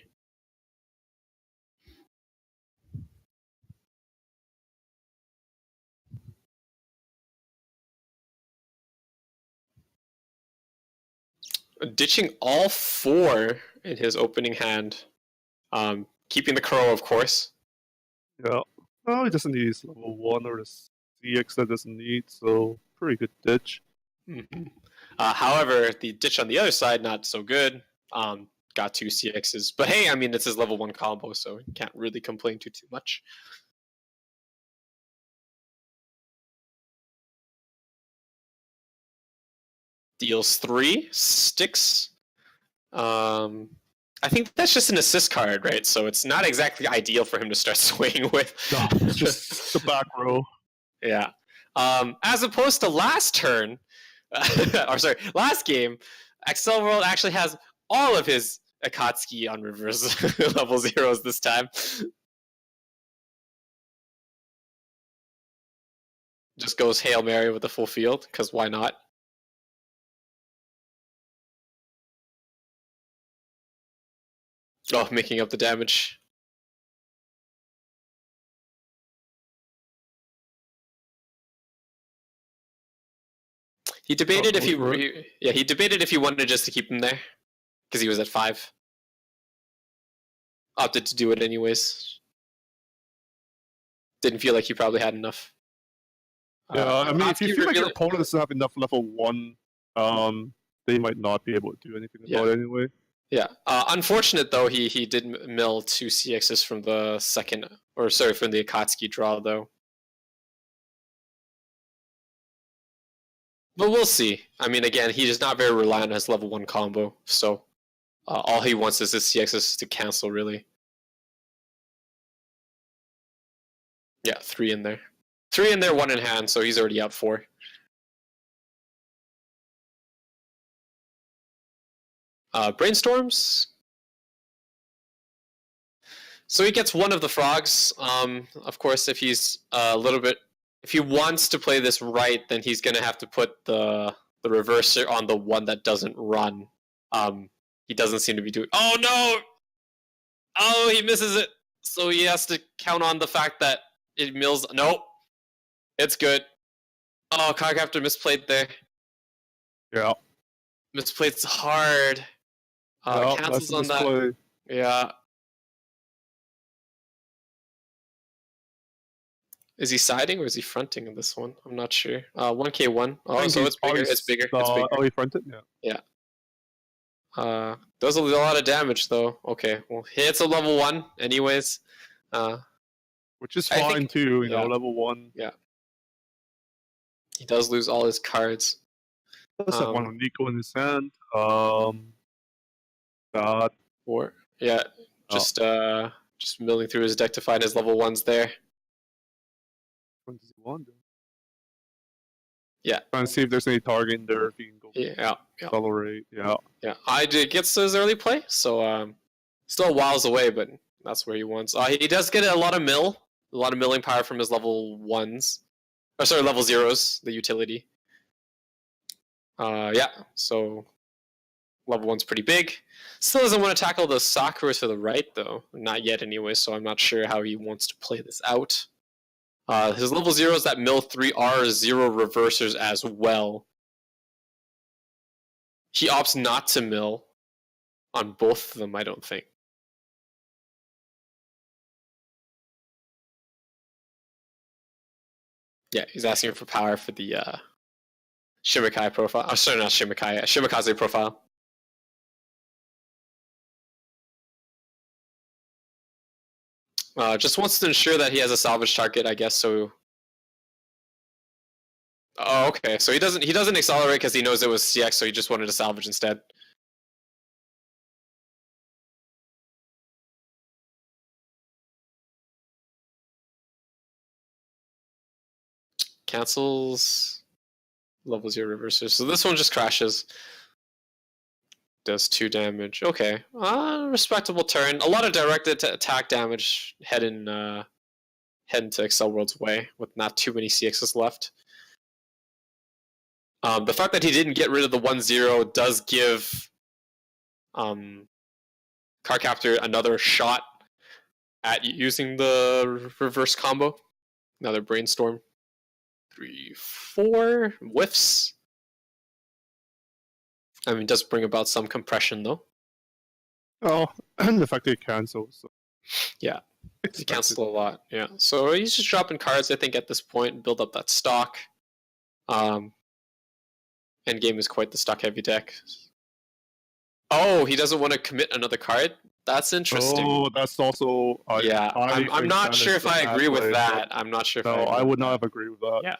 Ditching all 4 in his opening hand. Keeping the Crow, of course. Yeah. No, he doesn't need his level 1 or the CX that doesn't need, so pretty good ditch. Mm-hmm. However, the ditch on the other side, not so good. Got 2 CXs. But hey, I mean, it's his level 1 combo, so you can't really complain too much. Deals 3, sticks. I think that's just an assist card, right? So it's not exactly ideal for him to start swaying with. No, it's just the back row. Yeah. As opposed to last turn, or sorry, last game, Excel World actually has all of his Akatsuki on reverse level 0s this time. Just goes Hail Mary with the full field, because why not? Oh, making up the damage. He debated if he debated if he wanted just to keep him there, because he was at 5. Opted to do it anyways. Didn't feel like he probably had enough. Yeah, I mean, if you feel like your opponent doesn't have enough level 1, they might not be able to do anything about it anyway. Yeah. Unfortunate though, he did mill 2 CXs from the from the Akatsuki draw though. But we'll see. I mean, again, he is not very reliant on his level 1 combo, so All he wants is his CXs to cancel, really. Yeah, 3 in there. 3 in there, 1 in hand, so he's already up 4. Brainstorms. So he gets 1 of the frogs. Of course, if he's a little bit... If he wants to play this right, then he's going to have to put the reverser on the one that doesn't run. He doesn't seem to be doing... Oh, no! Oh, he misses it! So he has to count on the fact that it mills... Nope. It's good. Oh, Cardcaptor misplayed there. Yeah. Misplayed's hard. Cancels on that. Yeah. Is he siding or is he fronting in this one? I'm not sure. 1k1. Oh, so it's bigger. It's bigger. It's bigger. Oh, he fronted? Yeah. Yeah. Does a lot of damage though. Okay. Well, hits a level 1 anyways. Which is fine too, you know, level 1. Yeah. He does lose all his cards. Does have 1 on Nico in his hand. Or yeah, just milling through his deck to find his level 1s there. What does he want? Yeah. Trying to see if there's any target in there if he can go. Yeah. Accelerate. Yeah. Yeah. I did get his early play, so still a whiles away, but that's where he wants. He does get a lot of milling power from his level 1s. Oh, sorry, level 0s, the utility. Yeah, so level 1's pretty big. Still doesn't want to tackle the Sakura to the right, though. Not yet, anyway, so I'm not sure how he wants to play this out. His level 0s that mill 3 are 0 reversers as well. He opts not to mill on both of them, I don't think. Yeah, he's asking for power for the Shimikai profile. Oh, sorry, not Shimikai. Shimikaze profile. Just wants to ensure that he has a salvage target, I guess. So. Oh, okay. So he doesn't accelerate because he knows it was CX, so he just wanted to salvage instead. Cancels. Level 0 reversers. So this one just crashes. Does 2 damage. Okay. Respectable turn. A lot of directed attack damage heading to Excel World's way with not too many CXs left. The fact that he didn't get rid of the 1-0 does give Cardcaptor another shot at using the reverse combo. Another brainstorm. 3, 4 whiffs. I mean, it does bring about some compression, though. Oh, and the fact that he cancels. So. Yeah, he cancels a lot. Yeah, so he's just dropping cards, I think, at this point and build up that stock. Endgame is quite the stock-heavy deck. Oh, he doesn't want to commit another card? That's interesting. Oh, that's also... I'm not sure if I agree with that. I'm not sure if I would not have agreed with that. Yeah.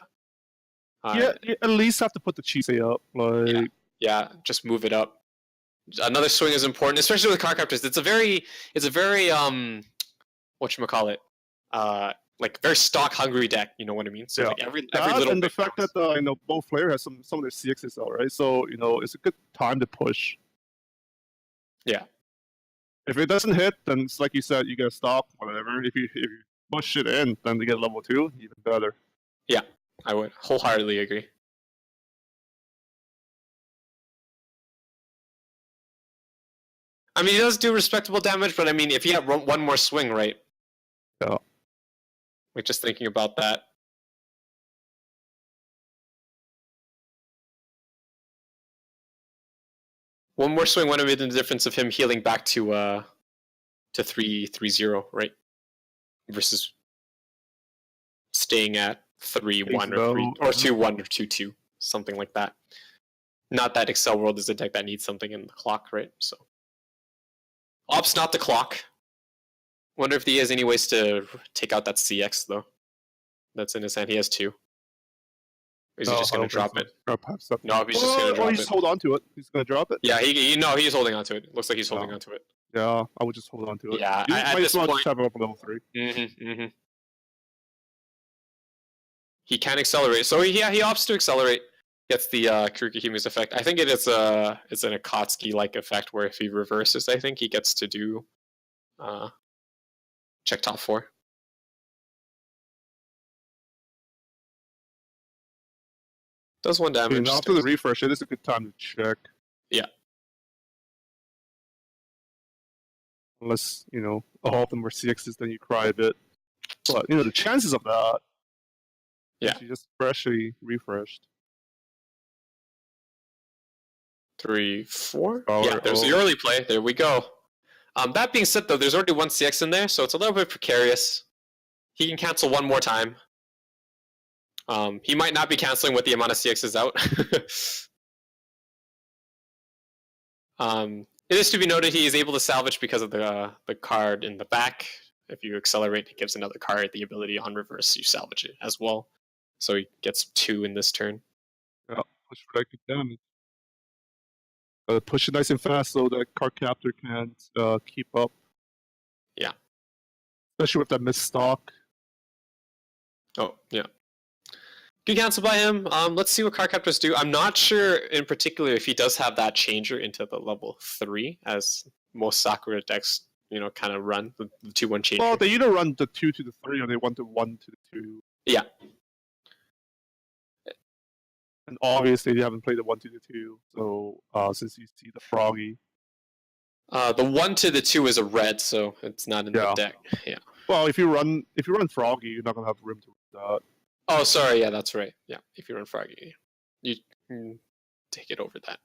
You at least have to put the Chisei up. Like... Yeah, just move it up. Another swing is important, especially with Cardcaptors. It's a very whatchamacallit, like very stock hungry deck, you know what I mean? So like every little and the fact that both players has some of their CXs out, right? So it's a good time to push. Yeah. If it doesn't hit, then it's like you said, you gotta stop, whatever. If you push it in, then they get level 2, even better. Yeah, I would wholeheartedly agree. I mean, he does do respectable damage, but I mean, if he had one more swing, right? Yeah. Like, just thinking about that. One more swing would have made the difference of him healing back to 3-0, right? Versus staying at 3-1 or 2-1 or 2-2, something like that. Not that Excel World is a deck that needs something in the clock, right? So. Opts not the clock. Wonder if he has any ways to take out that CX, though. That's in his hand. He has 2. Or is he just going to drop it? Or perhaps something. No, he's just going to drop he it. just hold on to it. He's going to drop it. Yeah, he's holding on to it. Looks like he's holding on to it. Yeah, I would just hold on to it. Yeah, you at might this as well point, just have it up on level 3. He can accelerate. So he opts to accelerate. Gets the Kurukihimi's effect. I think it's an Akatsuki-like effect where if he reverses, I think he gets to do check top 4. Does 1 damage. And after the refresh, it is a good time to check. Yeah. Unless, all of them were CXs, then you cry a bit. But, the chances of that. Yeah. You just freshly refreshed. 3, 4. Oh, yeah, there's the early play. There we go. That being said, though, there's already 1 CX in there, so it's a little bit precarious. He can cancel 1 more time. He might not be canceling with the amount of CXs out. It is to be noted he is able to salvage because of the card in the back. If you accelerate, it gives another card the ability on reverse. You salvage it as well. So he gets 2 in this turn. Yeah, push for that good damage. Push it nice and fast so that card captor can't keep up. Yeah. Especially with that missed stock. Oh, yeah. Good cancel by him. Let's see what card captors do. I'm not sure in particular if he does have that changer into the level 3, as most Sakura decks, kind of run the 2-1 changer. Well, they either run the 2 to the 3 or they want the 1 to the 2. Yeah. And obviously they haven't played the 1 to the 2, so since you see the froggy. The 1 to the 2 is a red, so it's not in the deck. Yeah. Well, if you run froggy, you're not gonna have room to run that. Oh, sorry. Yeah, that's right. Yeah, if you run froggy, you can take it over that.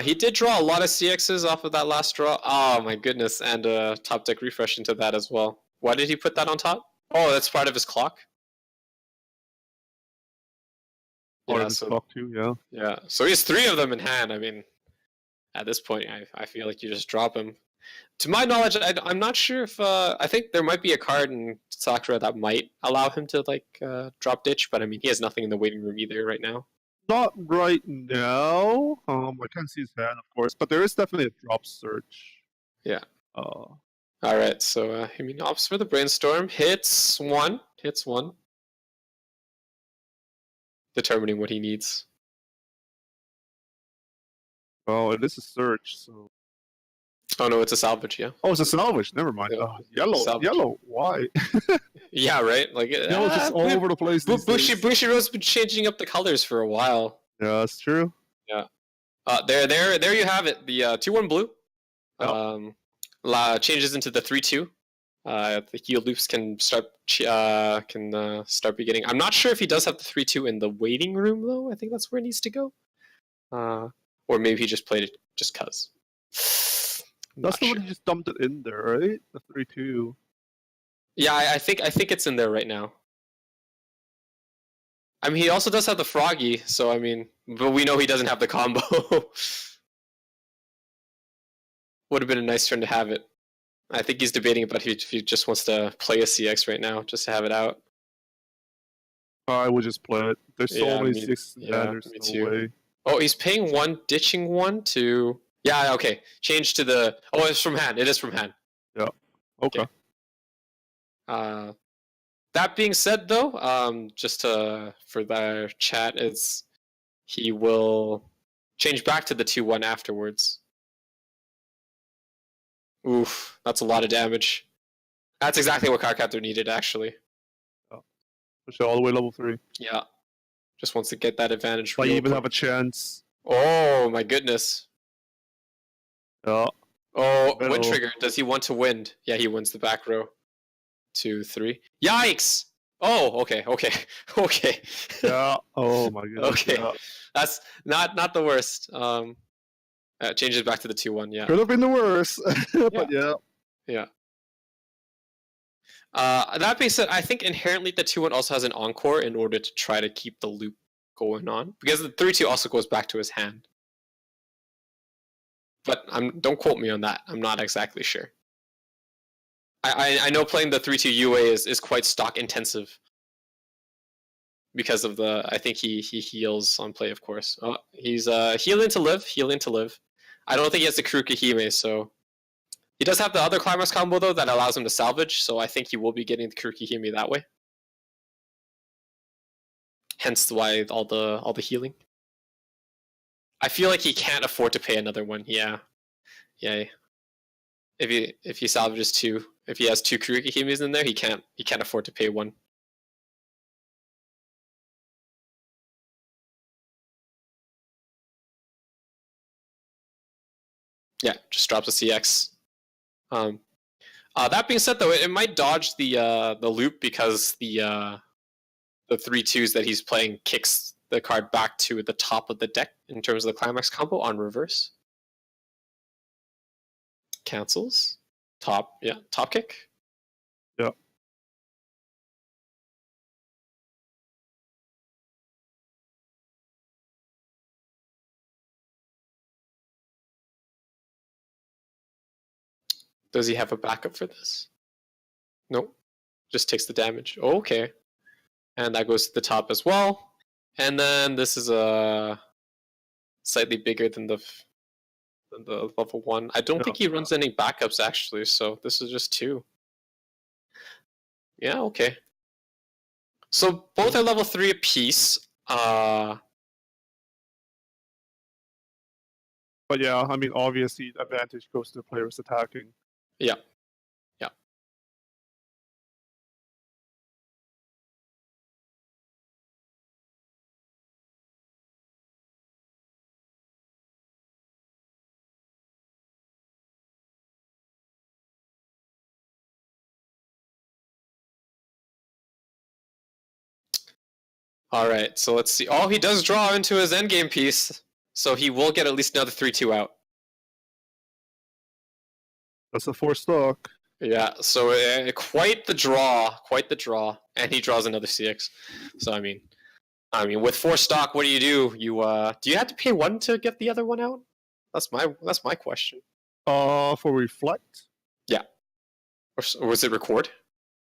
He did draw a lot of CXs off of that last draw. Oh my goodness, and top deck refresh into that as well. Why did he put that on top? Oh, that's part of his clock. Part of his clock too, yeah. Yeah, so he has 3 of them in hand. I mean, at this point, I feel like you just drop him. To my knowledge, I'm not sure if I think there might be a card in Sakura that might allow him to drop ditch, but I mean he has nothing in the waiting room either right now. Not right now. I can't see his hand, of course, but there is definitely a drop search. Yeah. All right, so he opts for the brainstorm. Hits 1. Determining what he needs. Well, it is a search, so. Oh no, it's a salvage, yeah. Oh, it's a salvage. Never mind. Yeah. Yellow. Why? Yeah, right. Yellow's just all over the place. Bushiroad's been changing up the colors for a while. Yeah, that's true. Yeah. There you have it. The 2-1 blue. Changes into the 3-2. The heal loops can start beginning. I'm not sure if he does have the 3-2 in the waiting room though. I think that's where it needs to go. Or maybe he just played it just cause. That's the one he just dumped it in there, right? The 3-2. Yeah, I think it's in there right now. I mean, he also does have the froggy, so I mean, but we know he doesn't have the combo. Would have been a nice turn to have it. I think he's debating about if he just wants to play a CX right now, just to have it out. I would just play it. There's so many CXs in there, there's no way. Oh, he's paying 1, ditching 1 to... Yeah, okay. Change to the... Oh, it's from hand. It is from hand. Yeah. Okay. That being said, though, just for the chat, is he will change back to the 2-1 afterwards. Oof, that's a lot of damage. That's exactly what Cardcaptor needed, actually. Oh. Push it all the way level 3. Yeah. Just wants to get that advantage. But you even have a chance. Oh, my goodness. Yeah. Oh, wind trigger. Does he want to win? Yeah, he wins the back row. 2, 3. Yikes! Oh, okay. Yeah. Oh my goodness. Okay. Yeah. That's not the worst. Changes back to the 2-1. Yeah. Could have been the worst, but yeah. Yeah. That being said, I think inherently the 2-1 also has an encore in order to try to keep the loop going on, because the 3-2 also goes back to his hand. But don't quote me on that. I'm not exactly sure. I know playing the 3-2 UA is quite stock intensive because of the. I think he heals on play, of course. Oh, he's healing to live. I don't think he has the Kurukahime, so he does have the other climax combo though that allows him to salvage. So I think he will be getting the Kurukahime that way. Hence why all the healing. I feel like he can't afford to pay another one. Yeah. If he salvages 2, if he has 2 Kurukahimes in there, he can't afford to pay 1. Yeah, just drops a CX. That being said, though, it might dodge the loop because the 3-2s that he's playing kicks the card back to the top of the deck in terms of the climax combo on reverse. Cancels. Top kick. Yeah. Does he have a backup for this? Nope. Just takes the damage. Oh, okay. And that goes to the top as well. And then this is a slightly bigger than the level 1. I don't think he runs any backups actually, so this is just 2. Yeah, okay. So both are level 3 apiece. But yeah, I mean, obviously, advantage goes to the players attacking. Yeah. All right, so let's see. Oh, he does draw into his endgame piece, so he will get at least another 3-2 out. That's a 4 stock. Yeah, so quite the draw, and he draws another CX. So I mean, with 4 stock, what do? You do you have to pay 1 to get the other one out? That's my question. For reflect. Yeah, or was it record?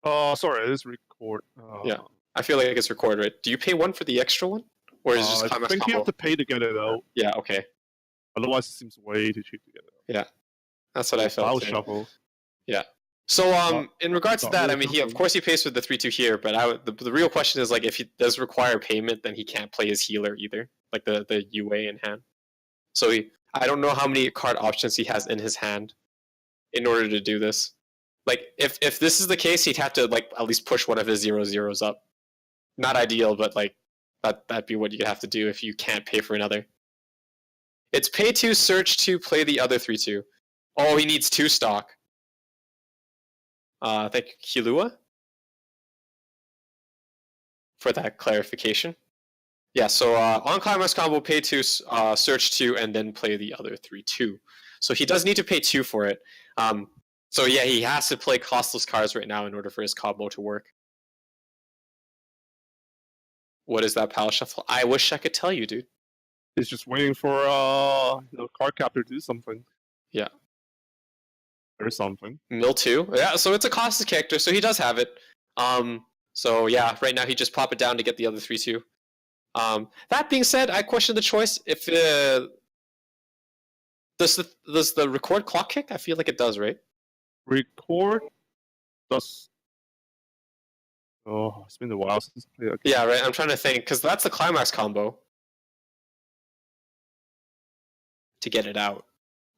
Sorry, it is record. Yeah, I feel like it's record, right? Do you pay 1 for the extra one, or is it just climax I think combo? you have to pay to get it out. Yeah, okay. Otherwise, it seems way too cheap to get it out. Yeah, that's what I felt. I'll shuffle. Yeah. So in regards to that, I mean, he pays for the 3-2 here, but the real question is like if he does require payment, then he can't play his healer either, like the UA in hand. So I don't know how many card options he has in his hand in order to do this. Like if this is the case, he'd have to like at least push one of his 0/0s up. Not ideal, but like that'd be what you'd have to do if you can't pay for another. It's pay 2, search 2, play the other 3-2. Oh, he needs 2 stock. Thank you, Hilua, for that clarification. Yeah, so on climax combo, pay 2, search 2, and then play the other 3-2. So he does need to pay 2 for it. So yeah, he has to play costless cards right now in order for his combo to work. What is that pal shuffle? I wish I could tell you, dude. He's just waiting for the card captor to do something. Yeah. Or something. Mill 2. Yeah, so it's a costless character, so he does have it. So yeah, right now he just pop it down to get the other 3-2. That being said, I question the choice. If does the record clock kick? I feel like it does, right? Record does. Oh, it's been a while since I played that. Yeah, right. I'm trying to think because that's the climax combo to get it out.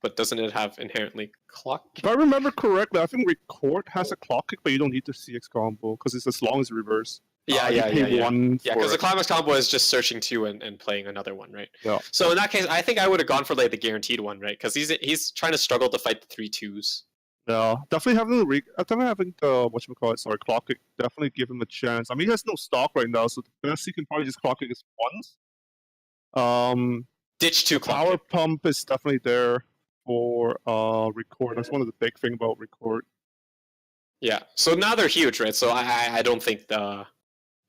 But doesn't it have inherently clock kick? If I remember correctly, I think record has a clock kick, but you don't need the CX combo because it's as long as reverse. Yeah. Yeah, Because the climax combo is just searching 2 and playing another one, right? Yeah. So in that case, I think I would have gone for like the guaranteed one, right? Because he's trying to struggle to fight the 3-2s. Yeah, definitely having the clock kick definitely give him a chance. I mean, he has no stock right now, so the best he can probably just clock kick is once. Ditch 2 clock Power kick. pump is definitely there for record. That's one of the big thing about record. Yeah. So now they're huge, right? So I don't think the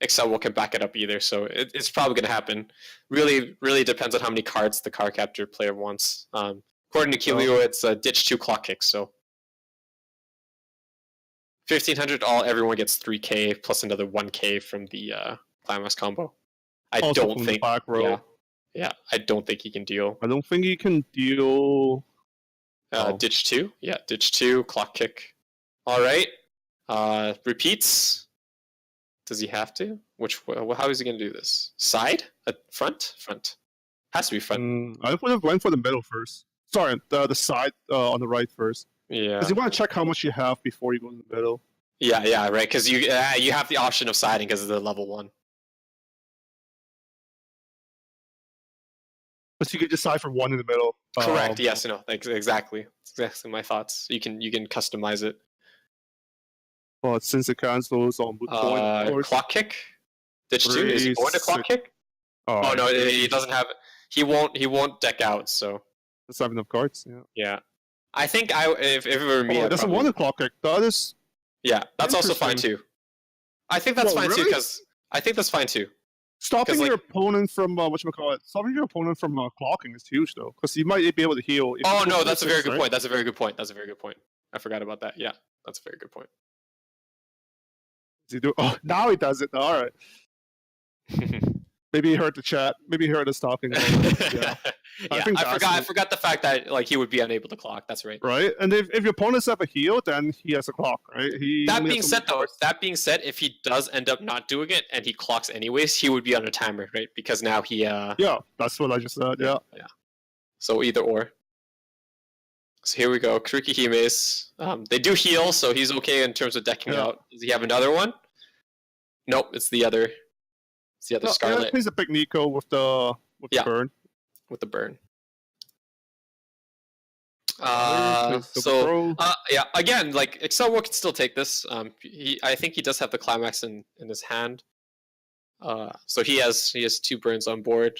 Excel can back it up either. So it's probably going to happen. Really depends on how many cards the card capture player wants. According to Kilio, it's a ditch 2 clock kick. So 1500 all, everyone gets 3k plus another 1k from the Climax combo. I Also don't from the think. back row. Yeah, I don't think he can deal. I don't think he can deal. Ditch 2? Yeah, ditch 2, clock kick. Alright. Repeats. Does he have to? How is he going to do this? Side? Front? Front. Has to be front. I would have went for the middle first. Sorry, the side on the right first. Yeah. Because you want to check how much you have before you go in the middle. Yeah, right. Because you have the option of siding because of the level 1. But you could decide for one in the middle. Correct. Yes. No. Exactly. Exactly my thoughts. You can customize it. But since it cancels on moot point, of course. Clock kick. Ditch 2. Is he going to clock kick? Oh no, he doesn't have. He won't deck out. So. That's 7 of cards. Yeah. Yeah. I think if it were me, it doesn't want a clock kick. That is. Yeah, that's also fine too. I think that's fine too because I think that's fine too. Stopping your opponent from stopping your opponent from clocking is huge though, because you might be able to heal. Oh no, that's a very good point. That's a very good point. That's a very good point. I forgot about that. Yeah, that's a very good point. Does he do? Oh, now he does it. All right. Maybe he heard the chat. Maybe he heard us talking. Yeah. I forgot the fact that like he would be unable to clock. That's right. Right, and if your opponents have a heal, then he has a clock, right? That being said, if he does end up not doing it and he clocks anyways, he would be on a timer, right? Because now he. Yeah, that's what I just said. Yeah. So either or. So here we go. Kuriki Hime's. They do heal, so he's okay in terms of decking out. Does he have another one? Nope, it's the other. It's the other Scarlet. Yeah, he's a big Nico with the burn. With the burn. Again, like Excel War can still take this. I think he does have the Climax in his hand. So he has 2 burns on board.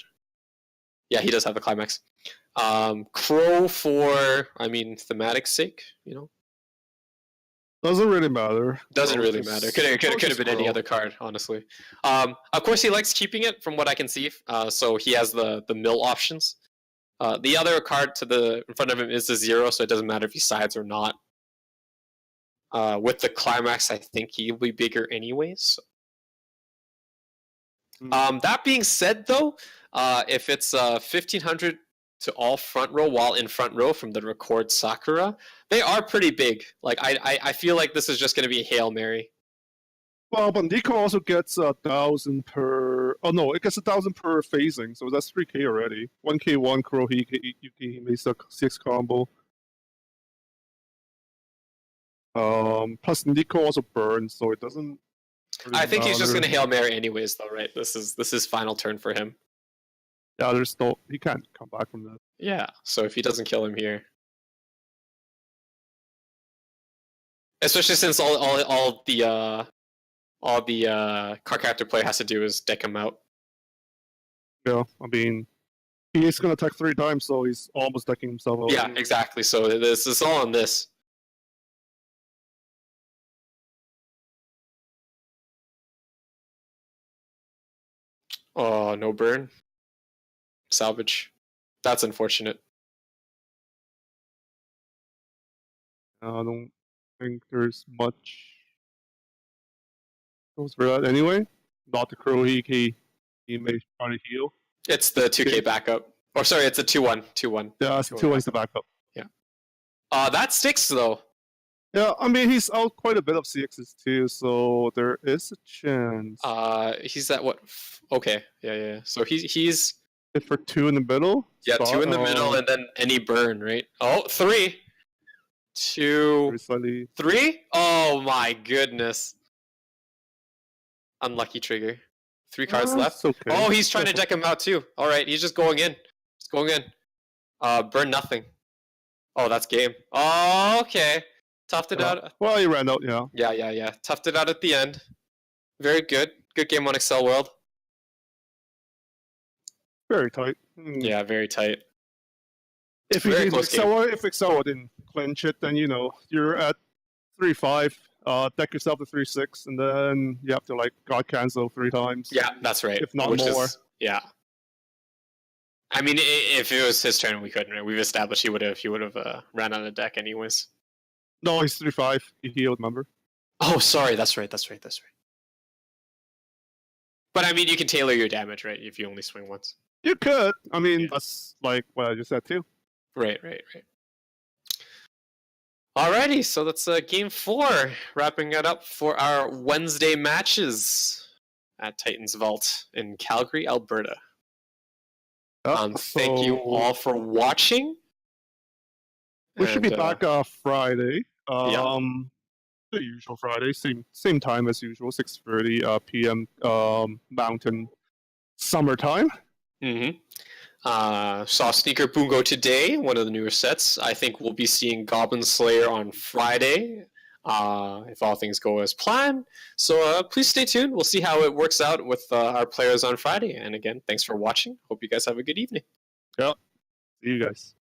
Yeah, he does have the Climax. Crow for thematic's sake, Doesn't really matter. Doesn't really matter. Could have been any other card, honestly. Of course, he likes keeping it, from what I can see. So he has the mill options. The other card in front of him is the 0, so it doesn't matter if he sides or not. With the Climax, I think he'll be bigger anyways. That being said, though, if it's 1500 to all front row while in front row from the Record Sakura, they are pretty big. Like I feel like this is just going to be a Hail Mary. Well, but Nico also gets 1,000 per. Oh no, it gets 1,000 per phasing, so that's 3k already. 1k one Kuro Yuki Mesa 6 combo. Plus Nico also burns, so it doesn't. Really I think he's just matter. going to Hail Mary anyways, though, right? This is final turn for him. Yeah, he can't come back from that. Yeah, so if he doesn't kill him here, especially since all the card character player has to do is deck him out. Yeah, he is gonna attack 3 times, so he's almost decking himself out. Yeah, exactly. So this is all on this. Oh, no burn. Salvage. That's unfortunate. I don't think there's much goes for that anyway. Not the Crow he may try to heal. It's the 2k backup. Or sorry, it's a 2-1. 2-1. Yeah, it's 2-1's the backup. Yeah. That sticks though. Yeah, he's out quite a bit of CXs too, so there is a chance. He's at what? Okay, yeah. So he's if for 2 in the middle. Yeah, 2 in the middle, and then any burn, right? Oh, 3, 2, 3. Oh my goodness! Unlucky trigger. 3 cards left. Okay. Oh, he's trying to deck him out too. All right, he's just going in. Just going in. Burn nothing. Oh, that's game. Oh, okay. Toughed it out. Well, he ran out, yeah. Yeah. Toughed it out at the end. Very good. Good game on Excel World. Very tight. Yeah, very tight. If Excel didn't clinch it, then you're at 3-5. Deck yourself to 3-6, and then you have to God cancel 3 times. Yeah, that's right. If not more. Yeah. If it was his turn, we couldn't. Right? We've established he would have ran out of deck anyways. No, he's 3-5. He healed, remember? Oh, sorry. That's right. But I mean, you can tailor your damage, right? If you only swing once. You could. I mean, that's like what I just said too. Right. Alrighty, so that's game 4. Wrapping it up for our Wednesday matches at Titans Vault in Calgary, Alberta. Thank you all for watching. We should be back Friday. Yeah. The usual Friday, same time as usual, 6:30 p.m. Mountain Summertime. Mm-hmm. Saw Sneaker Bungo today, one of the newer sets. I think we'll be seeing Goblin Slayer on Friday, if all things go as planned. So please stay tuned. We'll see how it works out with our players on Friday. And again, thanks for watching. Hope you guys have a good evening. Yep. See you guys.